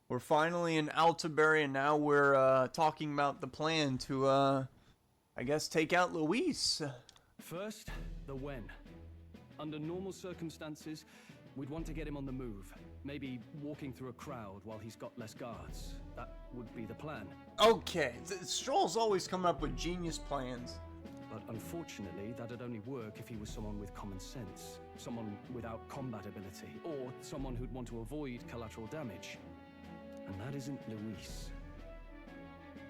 We're finally in Altabury, and now we're talking about the plan to, I guess, take out Luis. First, the when. Under normal circumstances, we'd want to get him on the move. Maybe walking through a crowd while he's got less guards. That would be the plan. Okay, Stroll's always coming up with genius plans. But unfortunately, that'd only work if he was someone with common sense, someone without combat ability, or someone who'd want to avoid collateral damage. And that isn't Luis.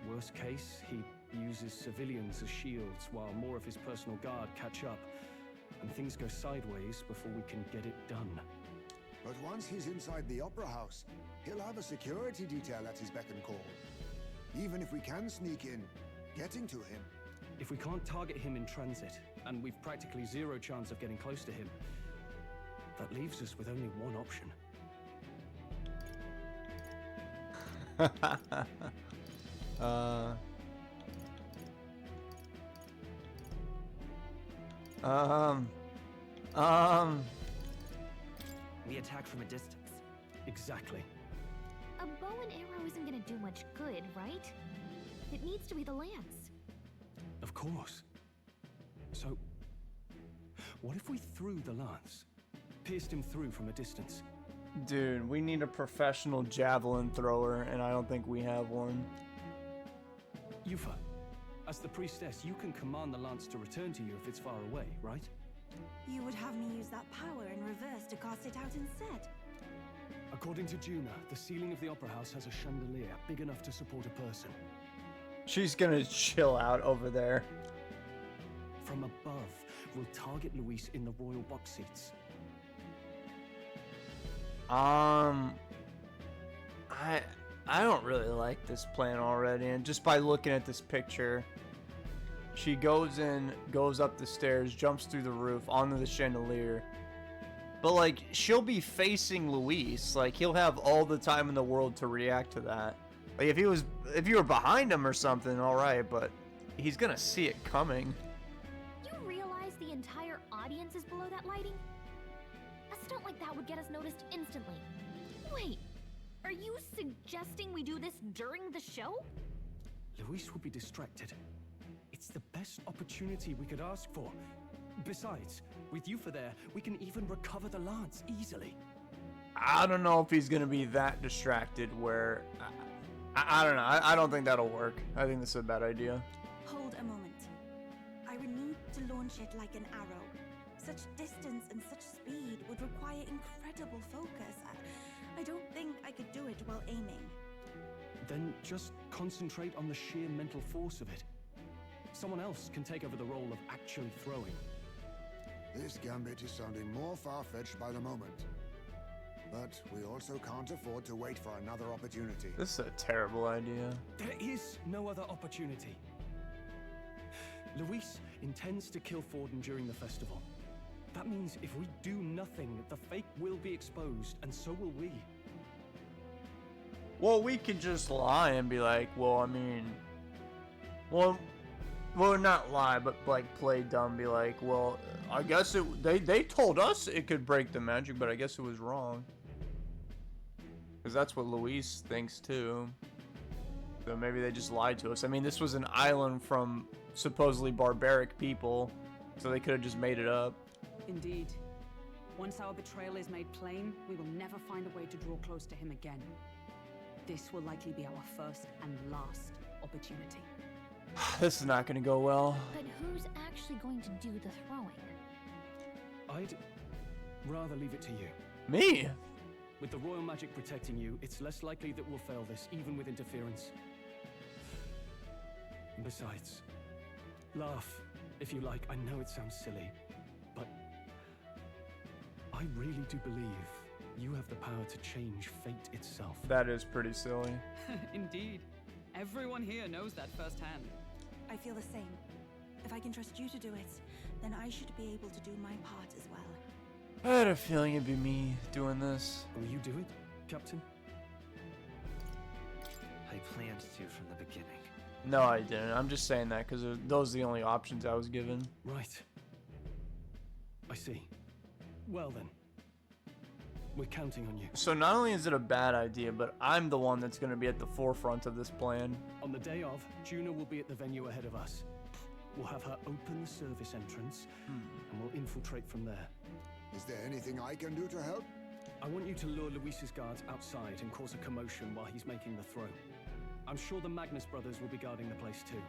Worst case, he uses civilians as shields while more of his personal guard catch up, and things go sideways before we can get it done. But once he's inside the Opera House, he'll have a security detail at his beck and call. Even if we can sneak in, getting to him. If we can't target him in transit, and we've practically zero chance of getting close to him, that leaves us with only one option. We attack from a distance. Exactly. A bow and arrow isn't gonna do much good, right? It needs to be the lance. Of course. So, what if we threw the lance? Pierced him through from a distance? Dude, we need a professional javelin thrower, and I don't think we have one. Yufa, as the priestess, you can command the lance to return to you if it's far away, right? You would have me use that power in reverse to cast it out instead. According to Juna, the ceiling of the Opera House has a chandelier big enough to support a person. She's gonna chill out over there. From above, we'll target Luis in the royal box seats. I don't really like this plan already, and just by looking at this picture, she goes up the stairs, jumps through the roof onto the chandelier. But like, she'll be facing Luis, like he'll have all the time in the world to react to that. Like if you were behind him or something, all right, but he's gonna see it coming. You realize the entire audience is below that lighting? A stunt like that would get us noticed instantly. Wait, are you suggesting we do this during the show? Luis will be distracted. It's the best opportunity we could ask for. Besides, with Yufa there, we can even recover the lance easily. I don't know if he's gonna be that distracted where... I don't know. I don't think that'll work. I think this is a bad idea. Hold a moment. I would need to launch it like an arrow. Such distance and such speed would require incredible focus. I don't think I could do it while aiming. Then just concentrate on the sheer mental force of it. Someone else can take over the role of actually throwing. This gambit is sounding more far-fetched by the moment. But we also can't afford to wait for another opportunity. This is a terrible idea. There is no other opportunity. Luis intends to kill Forden during the festival. That means if we do nothing, the fake will be exposed, and so will we. Well, we could just lie and be like, well, I mean... Well, not lie, but like play dumb, be like, well, I guess they told us it could break the magic, but I guess it was wrong. Because that's what Luis thinks too. So maybe they just lied to us. I mean, this was an island from supposedly barbaric people, so they could have just made it up. Indeed. Once our betrayal is made plain, we will never find a way to draw close to him again. This will likely be our first and last opportunity. This is not going to go well. But who's actually going to do the throwing? I'd rather leave it to you. Me? With the royal magic protecting you, it's less likely that we'll fail this, even with interference. And besides, laugh if you like. I know it sounds silly, but I really do believe you have the power to change fate itself. That is pretty silly. Indeed. Everyone here knows that firsthand. I feel the same. If I can trust you to do it, then I should be able to do my part as well. I had a feeling it'd be me doing this. Will you do it, Captain? I planned to from the beginning. No, I didn't. I'm just saying that because those are the only options I was given. Right. I see. Well then. We're counting on you. So not only is it a bad idea, but I'm the one that's going to be at the forefront of this plan. On the day of, Juna will be at the venue ahead of us. We'll have her open the service entrance, and we'll infiltrate from there. Is there anything I can do to help? I want you to lure Luis's guards outside and cause a commotion while he's making the throw. I'm sure the Magnus brothers will be guarding the place too.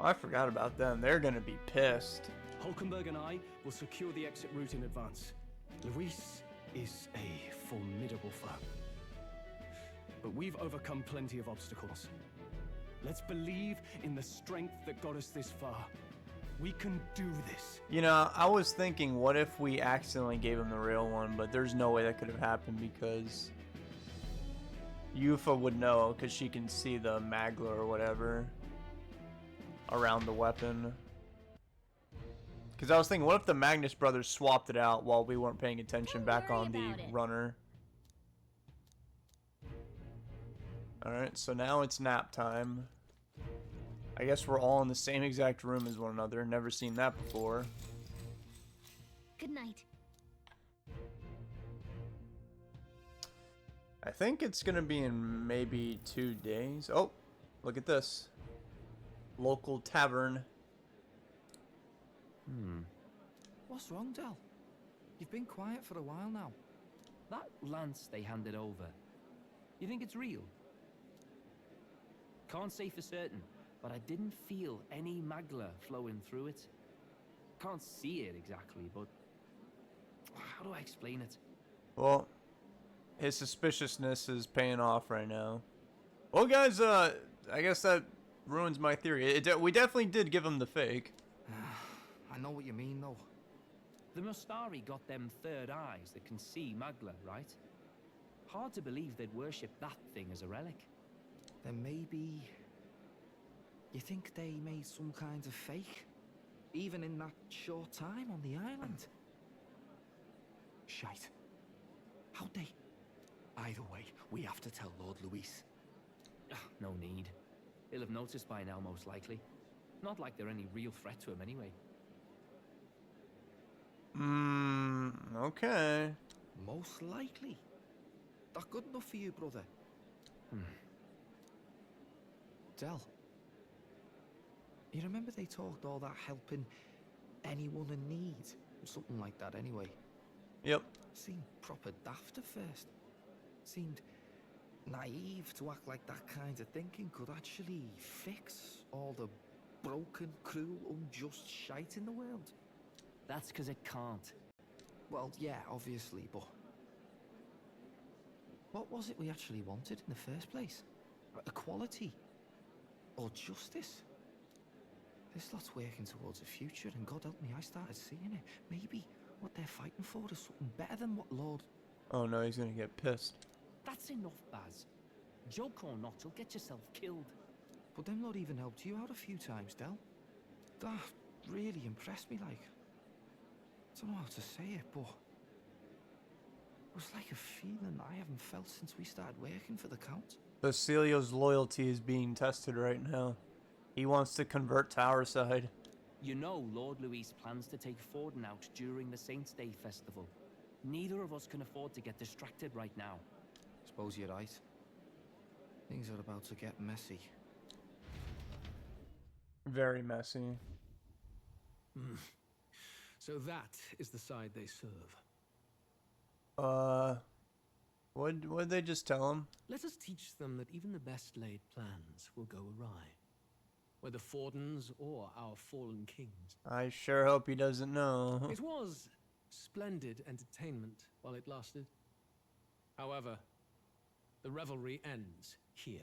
Oh, I forgot about them. They're going to be pissed. Hulkenberg and I will secure the exit route in advance. Luis is a formidable foe. But we've overcome plenty of obstacles. Let's believe in the strength that got us this far. We can do this. You know, I was thinking, what if we accidentally gave him the real one? But there's no way that could have happened because Yufa would know because she can see the magla or whatever around the weapon. Because I was thinking, what if the Magnus brothers swapped it out while we weren't paying attention back on the runner? Alright, so now it's nap time. I guess we're all in the same exact room as one another. Never seen that before. Good night. I think it's gonna be in maybe 2 days. Oh, look at this. Local tavern. What's wrong, Del? You've been quiet for a while now. That lance they handed over, you think it's real? Can't say for certain, but I didn't feel any magla flowing through it. Can't see it exactly, but how do I explain it? Well, his suspiciousness is paying off right now. Well, guys, I guess that ruins my theory. We definitely did give him the fake. I know what you mean, though. The Mustari got them third eyes that can see magla, right? Hard to believe they'd worship that thing as a relic. Then maybe... You think they made some kind of fake? Even in that short time on the island? Shite. How'd they... Either way, we have to tell Lord Luis. No need. He'll have noticed by now, most likely. Not like they're any real threat to him anyway. Okay. Most likely. That good enough for you, brother? Del. You remember they talked all that helping anyone in need? Or something like that anyway. Yep. Seemed proper daft at first. Seemed naive to act like that kind of thinking could actually fix all the broken, cruel, unjust shite in the world. That's because it can't. Well, yeah, obviously, but... What was it we actually wanted in the first place? Equality? Or justice? This lot's working towards a future, and God help me, I started seeing it. Maybe what they're fighting for is something better than what Lord... Oh no, he's gonna get pissed. That's enough, Baz. Joke or not, you'll get yourself killed. But them lot even helped you out a few times, Del. That really impressed me, like... I don't know how to say it, but... It was like a feeling I haven't felt since we started working for the Count. Basilio's loyalty is being tested right now. He wants to convert to our side. You know Lord Luis plans to take Forden out during the Saints' Day festival. Neither of us can afford to get distracted right now. Suppose you're right. Things are about to get messy. Very messy. So that is the side they serve. What'd they just tell him? Let us teach them that even the best laid plans will go awry. Whether Forden's or our fallen kings. I sure hope he doesn't know. It was splendid entertainment while it lasted. However, the revelry ends here.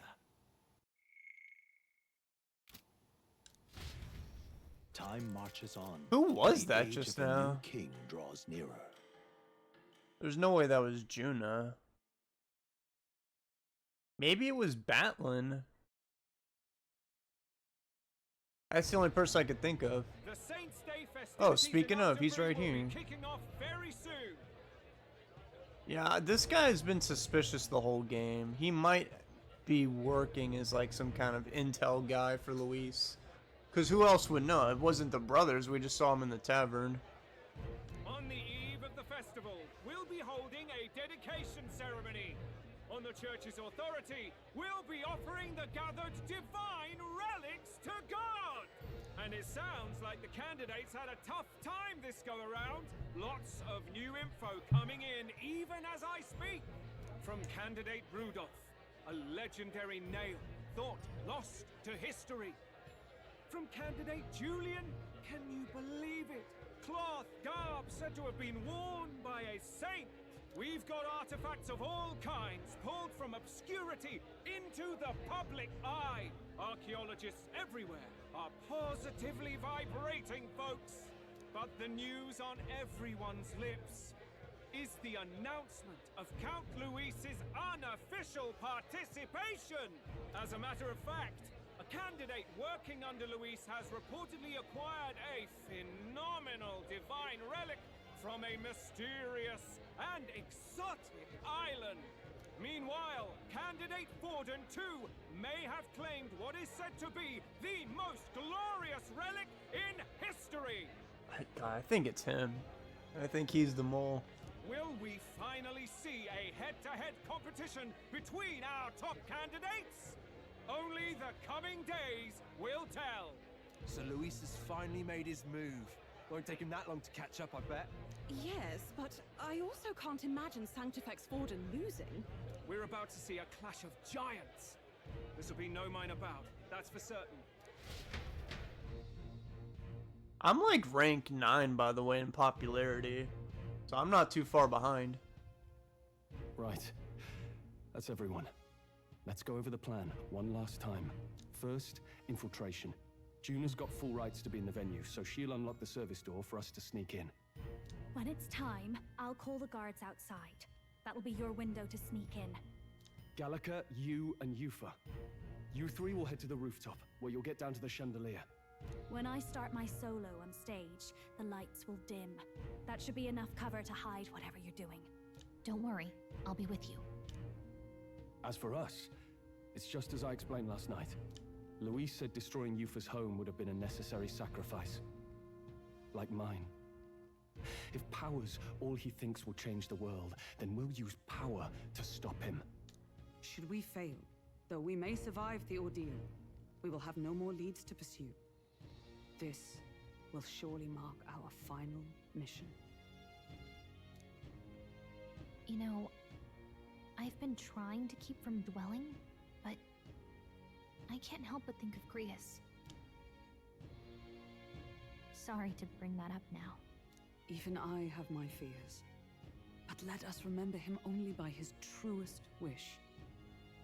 Time marches on. Who was The that age just of a new now? king draws nearer. There's no way that was Juna. Maybe it was Batlin. That's the only person I could think of. The Saints' Day Oh, festivities speaking in of, he's Otterbury right will be here. kicking off very soon. Yeah, this guy's been suspicious the whole game. He might be working as like some kind of intel guy for Luis. Because who else would know? It wasn't the brothers. We just saw him in the tavern. On the eve of the festival, we'll be be holding a dedication ceremony. On the church's authority, we'll be offering the gathered divine relics to God. And it sounds like the candidates had a tough time this go around. Lots of new info coming in even as I speak. From candidate Rudolph, a legendary nail thought lost to history. From candidate Julian, can you believe it? Cloth garb said to have been worn by a saint. We've got artifacts of all kinds pulled from obscurity into the public eye. Archaeologists everywhere are positively vibrating, folks. But the news on everyone's lips is the announcement of Count Luis's unofficial participation. As a matter of fact, a candidate working under Luis has reportedly acquired a phenomenal divine relic from a mysterious and exotic island. Meanwhile, candidate Forden too may have claimed what is said to be the most glorious relic in history. I think it's him. I think he's the mole. Will we finally see a head-to-head competition between our top candidates? Only the coming days will tell. So Luis has finally made his move. Won't take him that long to catch up, I bet. Yes, but I also can't imagine Sanctifex Forden losing. We're about to see a clash of giants. This will be no minor bout, that's for certain. I'm like rank 9, by the way, in popularity. So I'm not too far behind. Right. That's everyone. Let's go over the plan one last time. First, infiltration. Juna's got full rights to be in the venue, so she'll unlock the service door for us to sneak in. When it's time, I'll call the guards outside. That'll be your window to sneak in. Gallica, you, and Yufa. You three will head to the rooftop, where you'll get down to the chandelier. When I start my solo on stage, the lights will dim. That should be enough cover to hide whatever you're doing. Don't worry, I'll be with you. As for us, it's just as I explained last night. Luis said destroying Yufa's home would have been a necessary sacrifice. Like mine. If power's all he thinks will change the world, then we'll use power to stop him. Should we fail, though we may survive the ordeal, we will have no more leads to pursue. This will surely mark our final mission. You know, I've been trying to keep from dwelling, but I can't help but think of Grius. Sorry to bring that up now. Even I have my fears. But let us remember him only by his truest wish.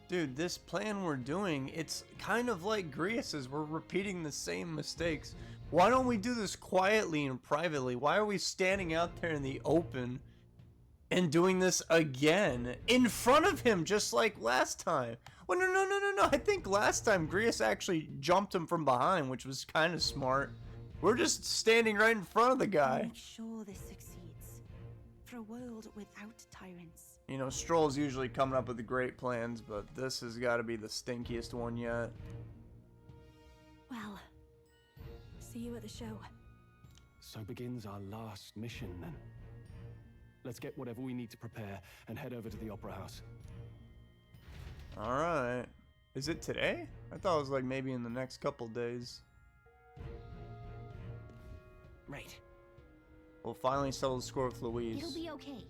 Dude, this plan we're doing, it's kind of like Grius's. We're repeating the same mistakes. Why don't we do this quietly and privately? Why are we standing out there in the open and doing this again in front of him just like last time? Well, no. I think last time Grius actually jumped him from behind, which was kind of smart. We're just standing right in front of the guy. I'm sure this succeeds. For a world without tyrants. You know, Stroll's usually coming up with the great plans, but this has got to be the stinkiest one yet. Well, see you at the show. So begins our last mission, then. Let's get whatever we need to prepare and head over to the Opera House. Alright. Is it today? I thought it was like maybe in the next couple days. Right. We'll finally settle the score with Luis. It'll be okay.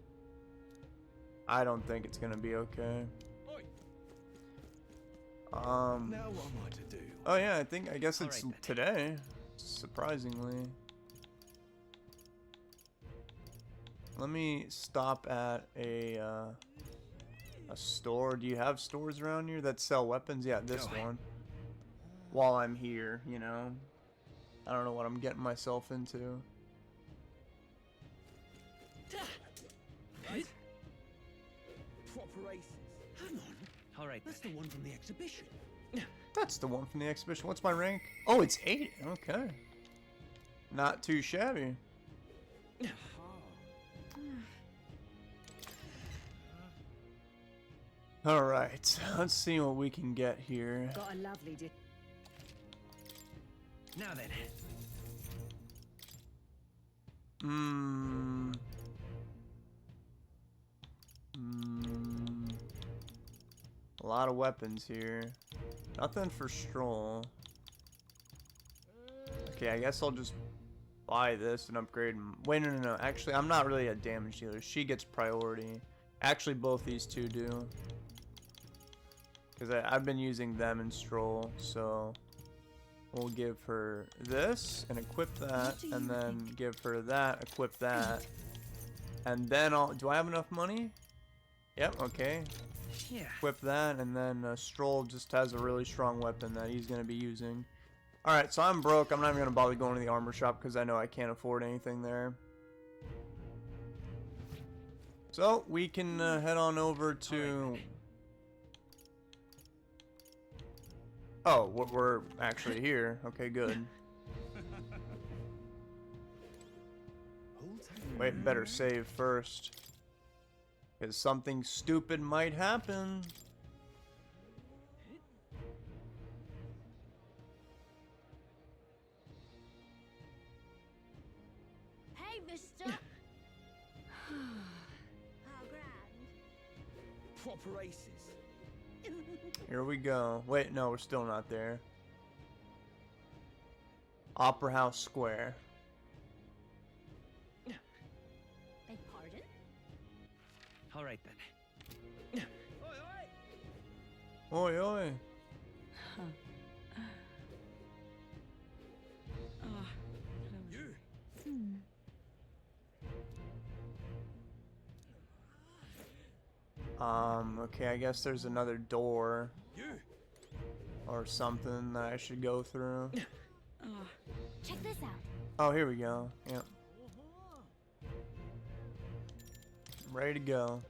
I don't think it's gonna be okay. Now what am I to do? Oh yeah, I guess it's Alright, then. today. Surprisingly. Let me stop at a store. Do you have stores around here that sell weapons? Yeah, this one. While I'm here, you know. I don't know what I'm getting myself into. Right. Proper aces. Hang on. All right. That's the one from the exhibition. That's the one from the exhibition. What's my rank? Oh, it's 8. Okay. Not too shabby. Alright, let's see what we can get here. Got a lovely Now then. A lot of weapons here. Nothing for Stroll. Okay, I guess I'll just buy this and upgrade. Wait, no. Actually, I'm not really a damage dealer. She gets priority. Actually, both these two do. Because I've been using them in Stroll, so we'll give her this and equip that, and then give her that, equip that, and then do I have enough money? Yep, okay. Yeah. Equip that, and then Stroll just has a really strong weapon that he's going to be using. Alright, so I'm broke. I'm not even going to bother going to the armor shop because I know I can't afford anything there. So, we can head on over to... Oh, we're actually here. Okay, good. Wait, better save first. Because something stupid might happen. Hey, mister! How grand. Proper aces. Here we go. Wait, no, we're still not there. Opera House Square. Beg pardon? All right then. Oi, oi! Oi, oi. You. Okay, I guess there's another door You. or something that I should go through. Check this out. Oh, here we go. Yep. Ready to go.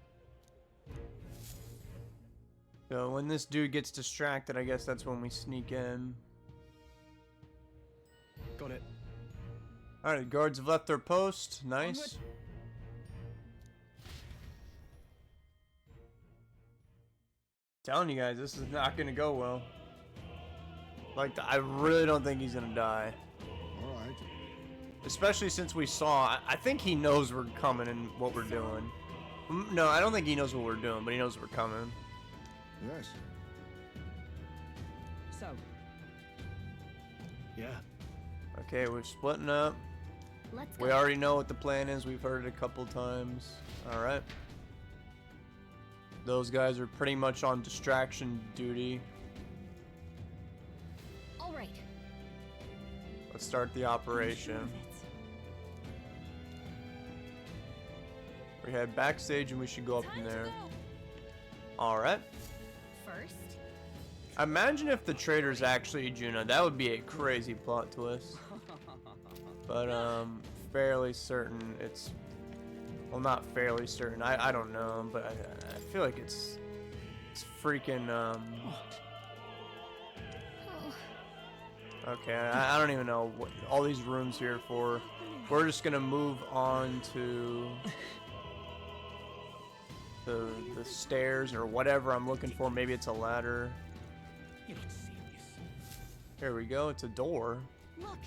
So when this dude gets distracted, I guess that's when we sneak in. Got it. Alright, guards have left their post. Nice. Telling you guys, this is not gonna go well. Like, I really don't think he's gonna die. Alright. Especially since we saw, I think he knows we're coming and what we're doing. No, I don't think he knows what we're doing, but he knows we're coming. Yes. So, Yeah. Okay, we're splitting up. Let's go. We already know what the plan is. We've heard it a couple times. Alright. Those guys are pretty much on distraction duty. All right. Let's start the operation. We head backstage and we should go up in there. Alright. First, Imagine if the traitor's actually Juno. That would be a crazy plot twist. But, fairly certain it's... Well, not fairly certain. I don't know, but I feel like it's freaking, Okay, I don't even know what all these rooms here for. We're just gonna move on to the stairs or whatever I'm looking for. Maybe it's a ladder. You're not serious. Here we go. It's a door. look.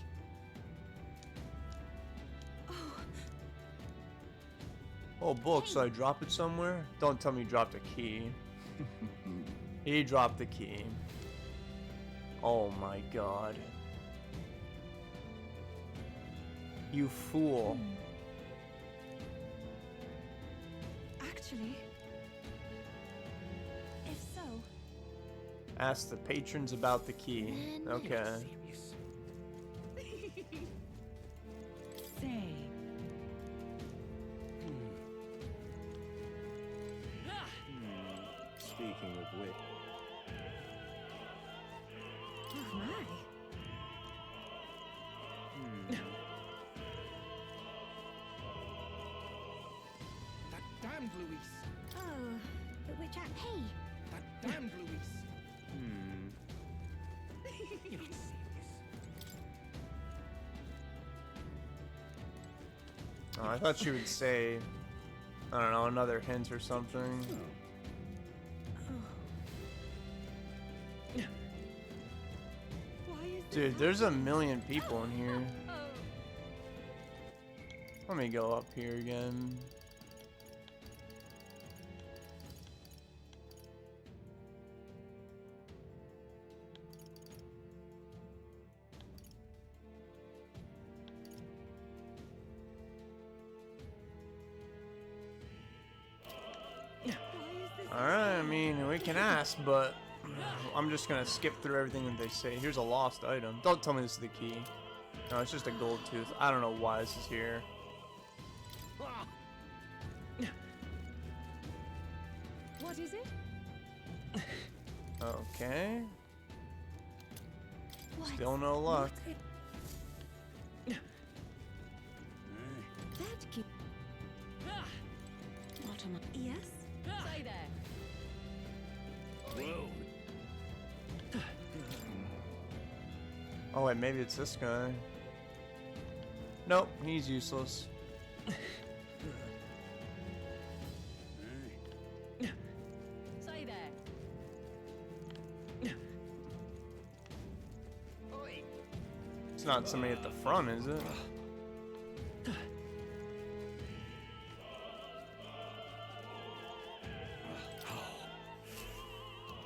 Oh, book. So I drop it somewhere? Don't tell me you dropped a key. He dropped the key. Oh my god. You fool. Actually, if so, Ask the patrons about the key. Okay. Serious. say, Speaking of which, oh my. That damned Luis. Oh, but which Hey, That damned Luis. You're not serious. Oh, I thought she would say, I don't know, another hint or something. Why is Dude, there's a million people in here. Let me go up here again. mean, we can ask, but I'm just gonna skip through everything that they say. Here's a lost item. Don't tell me this is the key. No, it's just a gold tooth. I don't know why this is here. What is it? Okay. What? Still no luck. That key. What am I? Yes? Stay there. Whoa. Oh wait, maybe it's this guy. Nope, he's useless. Stay there. It's not somebody at the front, is it?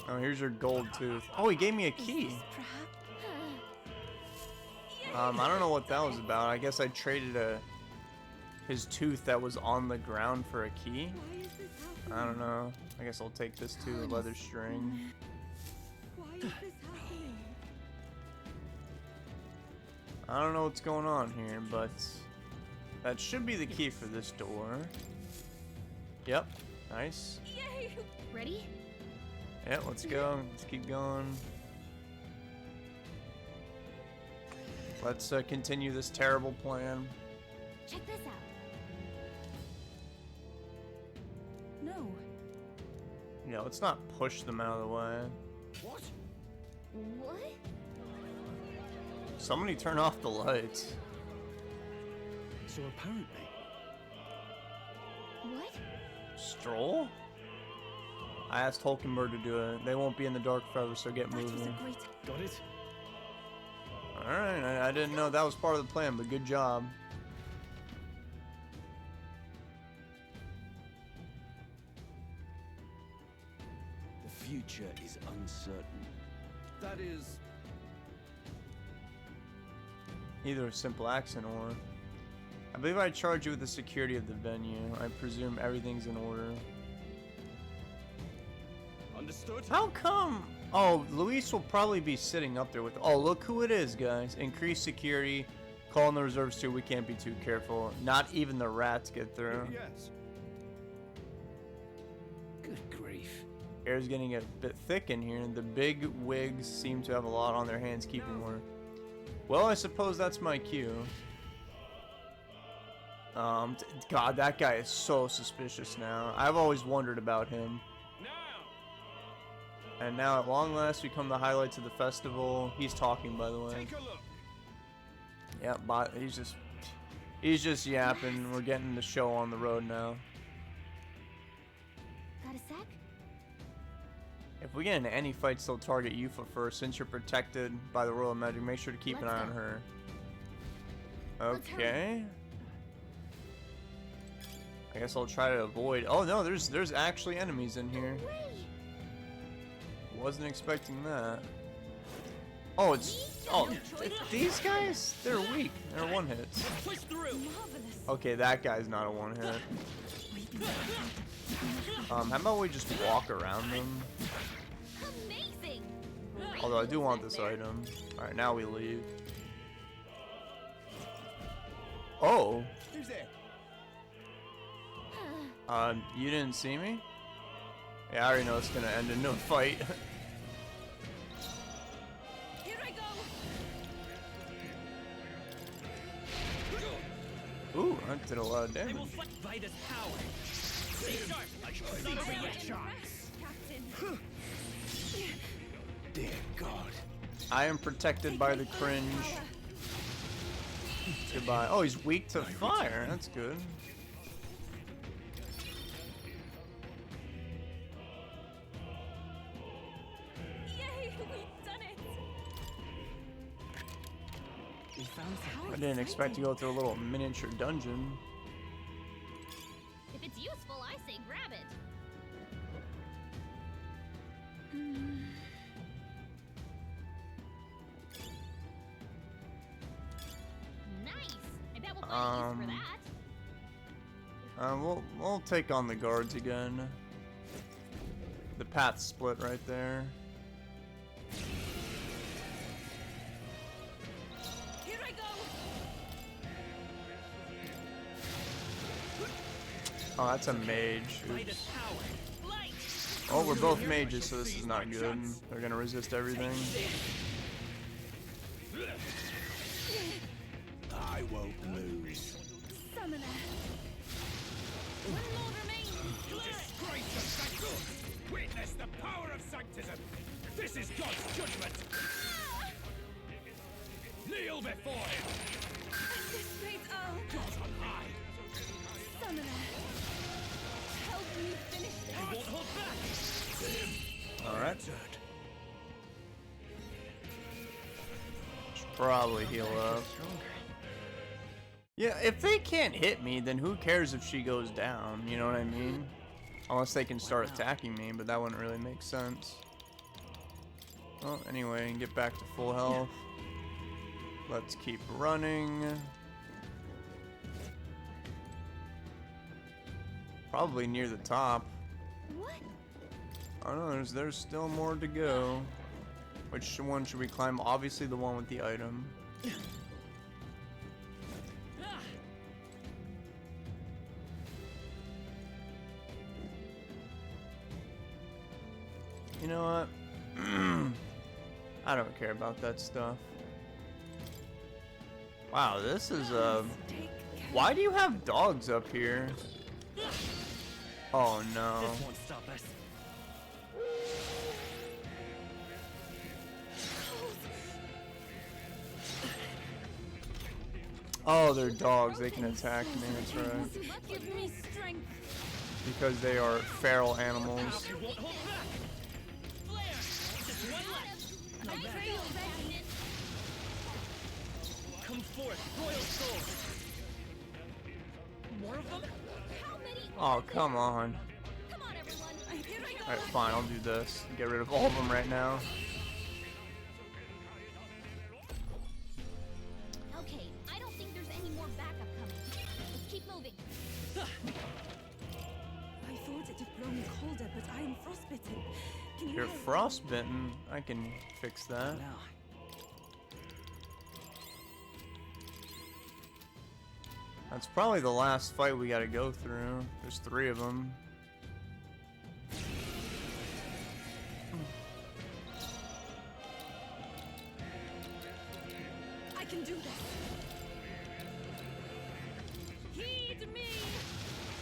Oh, here's your gold tooth. Oh, he gave me a key. I don't know what that was about. I guess I traded his tooth that was on the ground for a key. I don't know. I guess I'll take this too, a leather string. Why is this happening? I don't know what's going on here, but that should be the key for this door. Yep, nice. Yay! Ready? Yeah, let's go. Let's keep going. Let's continue this terrible plan. Check this out. No. Yeah, let's not push them out of the way. What? What? Somebody turn off the lights. So apparently, What? Stroll? I asked Hulkenberg to do it. They won't be in the dark forever, so get That was moving. a great. got it? Alright, I didn't know that was part of the plan, but good job. The future is uncertain. That is. Either a simple accident or... I believe I charge you with the security of the venue. I presume everything's in order. Understood? How come? Oh, Luis will probably be sitting up there with... Oh, look who it is, guys. Increased security. Calling the reserves too. We can't be too careful. Not even the rats get through. Yes. Good grief. Air's getting a bit thick in here. The big wigs seem to have a lot on their hands keeping order. Well, I suppose that's my cue. God, that guy is so suspicious now. I've always wondered about him. And now at long last we come to the highlights of the festival. He's talking, by the way. Take a look. Yeah, but he's just yapping. We're getting the show on the road now. Got a sec? If we get into any fights, they'll target Yufa first. Since you're protected by the Royal Magic, make sure to keep an Let's eye go. on her. Let's hurry. Okay. I guess I'll try to avoid. Oh no, there's actually enemies in here. No way. Wasn't expecting that. Oh, it's these guys. They're weak. They're one hits. Push through. Marvelous. Okay, that guy's not a one hit. How about we just walk around them? Amazing. Although I do want this item. All right, now we leave. Oh. Who's there? You didn't see me? Yeah, I already know it's gonna end in no fight. Here I go. Ooh, that did a lot of I will damage. fight by this power. Stay sharp. I shall not forget shots. Captain. Dear God. I am protected by the cringe. Goodbye. Oh, he's weak to fire. That's good. Yay, we've done it. We found I didn't expect to go through a little miniature dungeon. If it's useful, I say grab it. Nice. I bet we'll find a use for that. We'll take on the guards again. the path split right there. Here I go. Oh, that's a mage. Light Oops. is power. Light. Oh, we're both mages, so this is not good. They're gonna resist everything. I won't lose. Summoner. One more remains. Disgrace of Sanctum! Witness the power of Sanctism! This is God's judgment! Kneel before him! This great Earl. God on high! Summoner. Help me finish this. I won't hold back. All right. Should probably heal up. Yeah, if they can't hit me, then who cares if she goes down? You know what I mean? Unless they can start attacking me, but that wouldn't really make sense. Well, anyway, and get back to full health. Let's keep running. Probably near the top. What? Oh no, there's still more to go. Which one should we climb? Obviously the one with the item. You know what? I don't care about that stuff. Wow, this is why do you have dogs up here? Oh no. This won't stop us. Oh, they're dogs. They can attack me. That's right. Give me strength. Because they are feral animals. You won't hold back. Flare. Just one left. I pray already. Come forth, royal sword. More of them? How many? Oh, come on. Come on, everyone. Here I go. Alright, fine. I'll do this. Get rid of all of them right now. Okay, I don't think there's any more backup coming. Let's keep moving. I thought it had grown colder, but I am frostbitten. Can you You're help? frostbitten. I can fix that. Now. That's probably the last fight we gotta go through. There's 3 of them. I can do this. Heed me.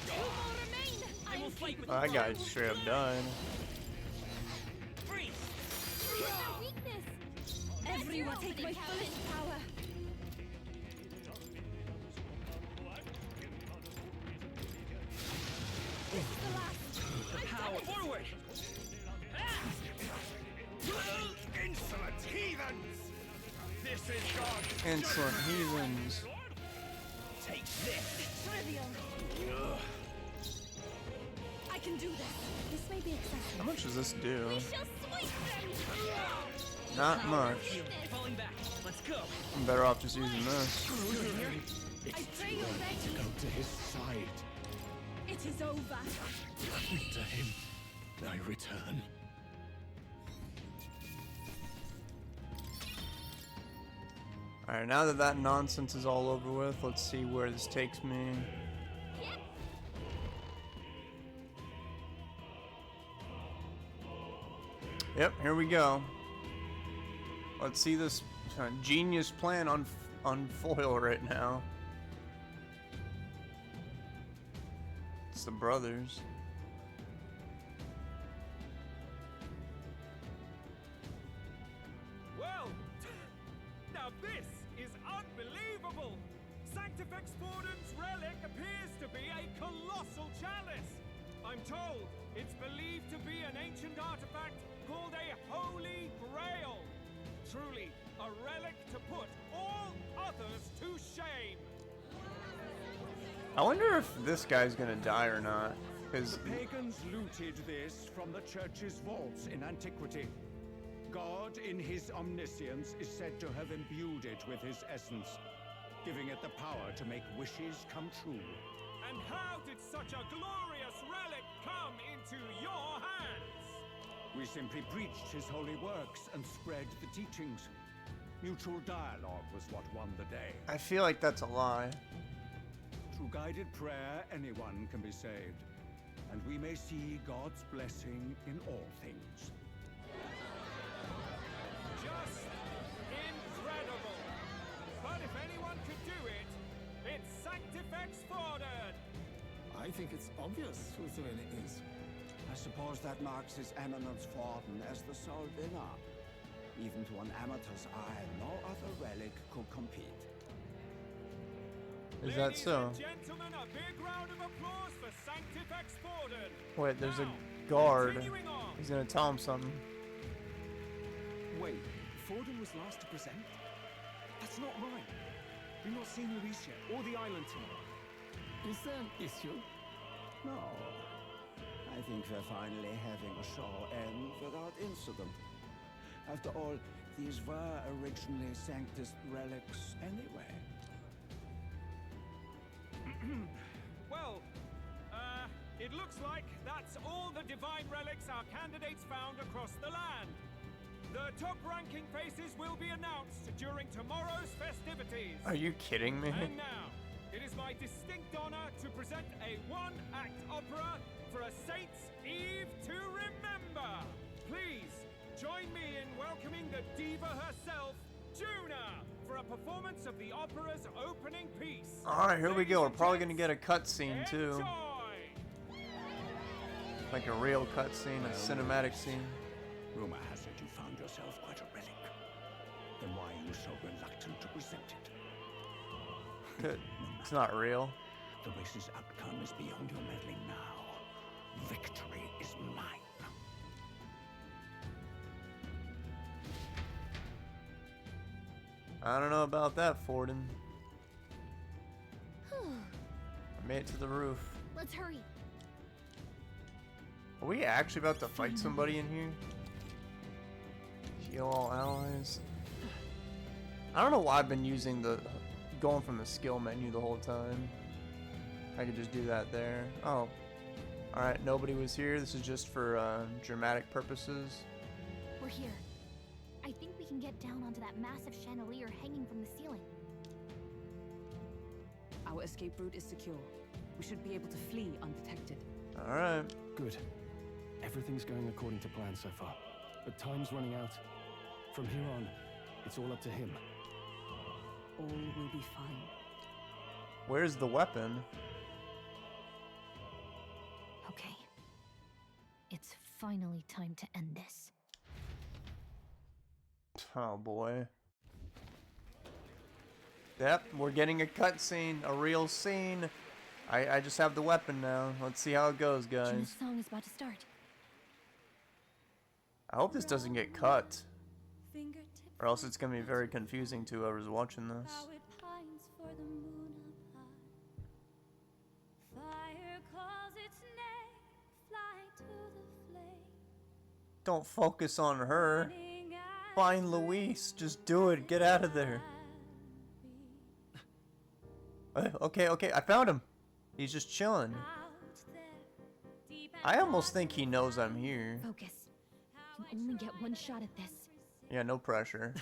2 more remain. I will fight with Oh, that guy straight up died. freeze. Use their weakness. Everyone take my fullest power. This is the last. The power forward. Insolent heathens! This is God! Insolent heathens. Take this. Trivial. I can do this. This may be excessive. How much does this do? We shall sweep them. Not much. Falling back. Let's go. I'm better off just using this. I pray already. Go to his side. It is over. To him, I return. Alright, now that that nonsense is all over with, let's see where this takes me. Yep, here we go. Let's see this genius plan unfoil right now. It's the brothers. Well, now this is unbelievable! Sanctifex Borden's relic appears to be a colossal chalice. I'm told it's believed to be an ancient artifact called a Holy Grail. Truly, a relic to put all others to shame. I wonder if this guy's gonna die or not. Because Pagans looted this from the church's vaults in antiquity. God, in his omniscience, is said to have imbued it with his essence, giving it the power to make wishes come true. And how did such a glorious relic come into your hands? We simply preached his holy works and spread the teachings. Mutual dialogue was what won the day. I feel like that's a lie. Through guided prayer, anyone can be saved, and we may see God's blessing in all things. Just incredible! But if anyone could do it, it's Sanctifex Forden! I think it's obvious who the winner is. I suppose that marks His Eminence Forden as the sole winner. Even to an amateur's eye, no other relic could compete. Is that so? Ladies and gentlemen, a big round of applause for Sanctifex Forden! Wait, there's Now, a guard. continuing on. He's gonna tell him something. Wait, Forden was last to present? That's not right. We've not seen Luis yet, or the island team. Is there an issue? No. I think we're finally having a show end without incident. After all, these were originally Sanctus relics anyway. Well, it looks like that's all the divine relics our candidates found across the land. The top-ranking faces will be announced during tomorrow's festivities. Are you kidding me? And now, it is my distinct honor to present a one-act opera for a Saint's Eve to remember. Please, join me in welcoming the diva herself, Juna, for a performance of the opera's opening piece. Alright, here we go. We're probably gonna get a cutscene too. Enjoy! Like a real cutscene, a cinematic scene. Rumor has it you found yourself quite a relic. Then why are you so reluctant to present it? It's not real. The race's outcome is beyond your meddling now. Victory is mine. I don't know about that, Forden. I made it to the roof. Let's hurry. Are we actually about to fight somebody in here? Heal all allies. I don't know why I've been using going from the skill menu the whole time. I could just do that there. Oh. Alright, nobody was here. This is just for dramatic purposes. We're here. I think we can get down onto that massive chandelier hanging from the ceiling. Our escape route is secure. We should be able to flee undetected. Alright. Good. Everything's going according to plan so far. But time's running out. From here on, it's all up to him. All will be fine. Where's the weapon? Okay. It's finally time to end this. Oh boy. Yep, we're getting a cutscene, a real scene. I just have the weapon now. Let's see how it goes, guys. June's song is about to start. I hope this doesn't get cut. Or else it's gonna be very confusing to whoever's watching this. Don't focus on her. Find Luis. Just do it. Get out of there. Okay, I found him. He's just chilling. I almost think he knows I'm here. Focus. You only get one shot at this. Yeah, no pressure.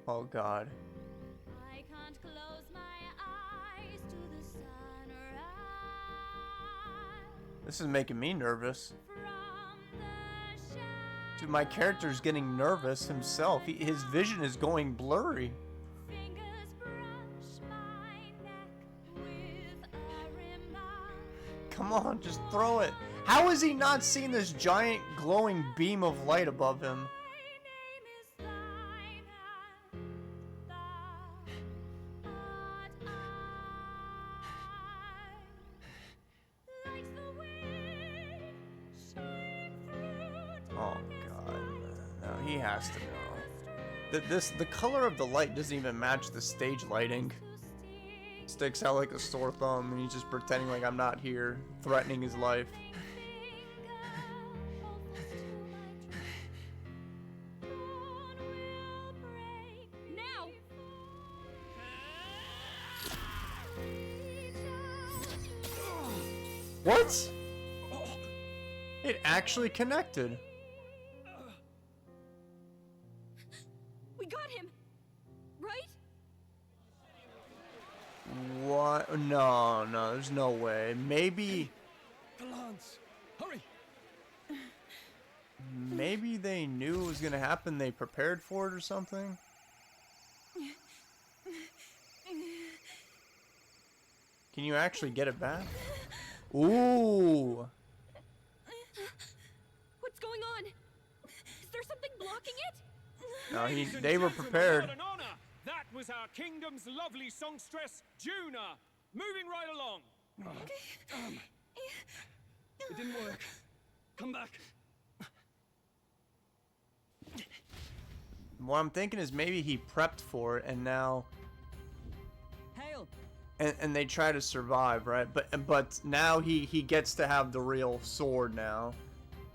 Oh God. I can't close my eyes to the sunrise. This is making me nervous. Dude, my character's getting nervous himself. His vision is going blurry. Come on, just throw it. How has he not seen this giant glowing beam of light above him? Oh God, no, he has to know. The color of the light doesn't even match the stage lighting. Sticks out like a sore thumb, and he's just pretending like I'm not here, threatening his life. What? It actually connected. We got him, right? What? No, there's no way. Maybe. The lance! Hurry! Maybe they knew it was gonna happen. They prepared for it or something. Can you actually get it back? Ooh. What's going on? Is there something blocking it? No, Ladies and they were gentlemen, prepared. what an honor! That was our kingdom's lovely songstress, Juna. Moving right along. It didn't work. Come back. What I'm thinking is maybe he prepped for it and now. Hail! And they try to survive, right? But now he gets to have the real sword now.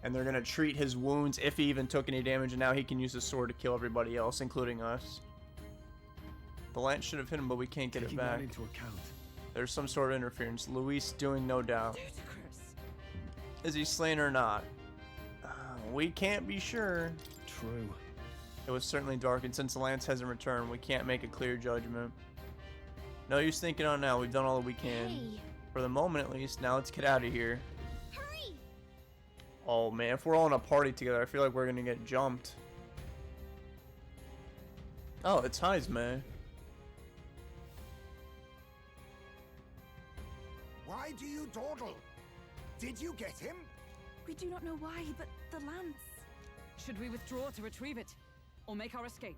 And they're gonna treat his wounds if he even took any damage, and now he can use the sword to kill everybody else, including us. The lance should have hit him, but we can't get it back. Taking that into account. There's some sort of interference. Luis doing no doubt. Is he slain or not? We can't be sure. True. It was certainly dark, and since the lance hasn't returned, we can't make a clear judgment. No use thinking on now. We've done all that we can. Hey. For the moment, at least. Now let's get out of here. Hurry! Oh, man. If we're all in a party together, I feel like we're going to get jumped. Oh, it's Heisman. Why do you dawdle? Did you get him? We do not know why, but the lance. Should we withdraw to retrieve it? Or make our escape?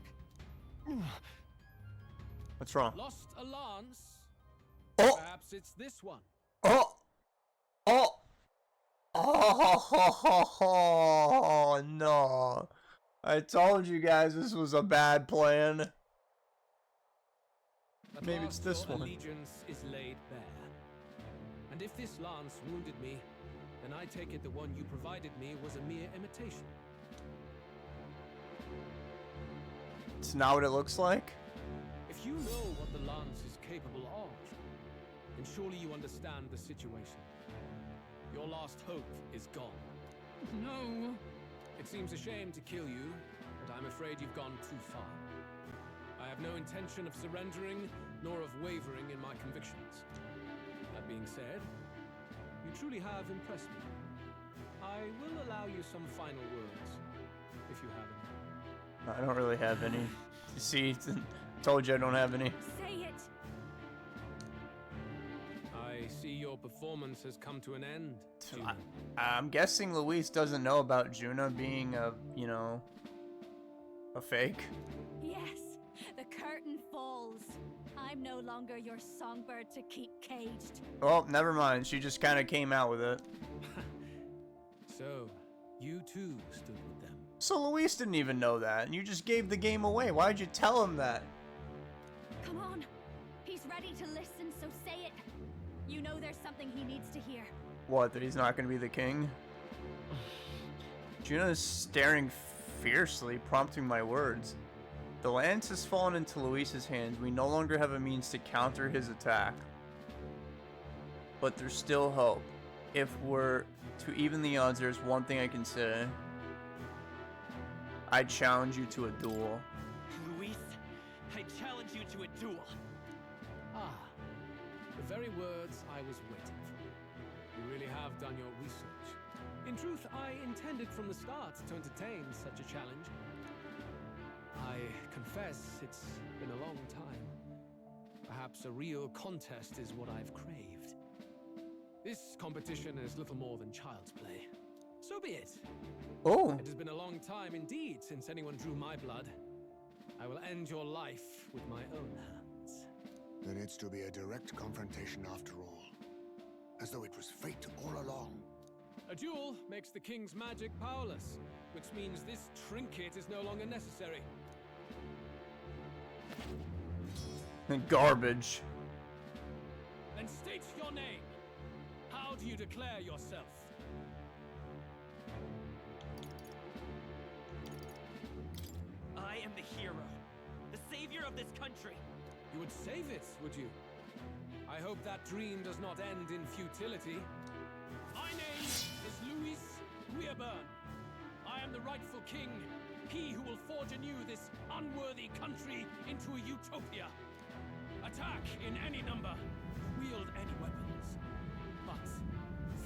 What's wrong? Lost a lance? Oh! Perhaps it's this one. Oh! Oh! Oh, no. I told you guys this was a bad plan. At Maybe it's last this your one. allegiance is laid bare. And if this lance wounded me, then I take it the one you provided me was a mere imitation. It's not what it looks like? If you know what the lance is capable of, then surely you understand the situation. Your last hope is gone. No. It seems a shame to kill you, but I'm afraid you've gone too far. I have no intention of surrendering, nor of wavering in my convictions. That being said, you truly have impressed me. I will allow you some final words, if you have any. I don't really have any. You see, told you I don't have any. Say it! I see your performance has come to an end, Juna. I'm guessing Luis doesn't know about Juna being a, you know, a fake. Yes, the curtain falls. I'm no longer your songbird to keep caged. Oh, never mind. She just kind of came out with it. So, you too stood with them. So Luis didn't even know that, and you just gave the game away. Why'd you tell him that? Come on. He's ready to listen, so say it. You know there's something he needs to hear. What, that he's not going to be the king? Juna is staring fiercely, prompting my words. The lance has fallen into Luis's hands. We no longer have a means to counter his attack. But there's still hope. If we're to even the odds, there's one thing I can say. I challenge you to a duel. Luis, I challenge you to a duel. Ah, the very words I was waiting for. You really have done your research. In truth, I intended from the start to entertain such a challenge. I confess it's been a long time. Perhaps a real contest is what I've craved. This competition is little more than child's play. So be it. Oh. It has been a long time indeed since anyone drew my blood. I will end your life with my own hands. Then it's to be a direct confrontation after all. As though it was fate all along. A duel makes the king's magic powerless, which means this trinket is no longer necessary. Garbage. Then state your name. How do you declare yourself? I am the hero, the savior of this country. You would save it, would you? I hope that dream does not end in futility. My name is Louis Weirburn. I am the rightful king, he who will forge anew this unworthy country into a utopia. Attack in any number, wield any weapons. But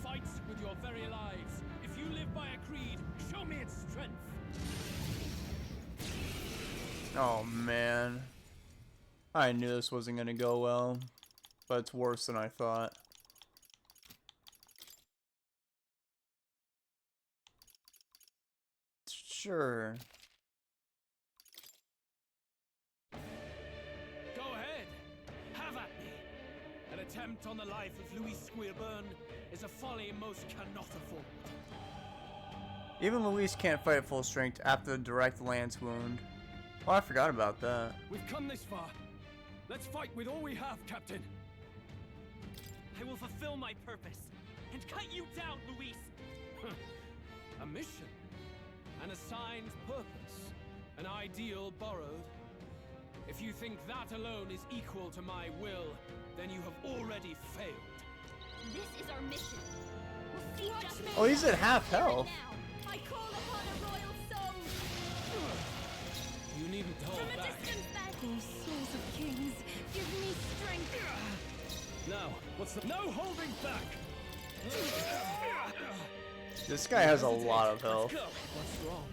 fight with your very lives. If you live by a creed, show me its strength. Oh man. I knew this wasn't gonna go well, but it's worse than I thought. Sure. Go ahead, have at me. An attempt on the life of Louis Squeerburn is a folly most cannot afford. Even Luis can't fight at full strength after the direct lance wound. Oh, I forgot about that. We've come this far. Let's fight with all we have, Captain. I will fulfill my purpose and cut you down, Luis. A mission, an assigned purpose, an ideal borrowed. If you think that alone is equal to my will, then you have already failed. This is our mission. We'll see just Oh, he's at half health. I call upon a royal soul. You needn't hold From a back. distance then. Oh, souls of kings, give me strength. Now, what's the... No holding back! This guy has a lot of health. What's wrong?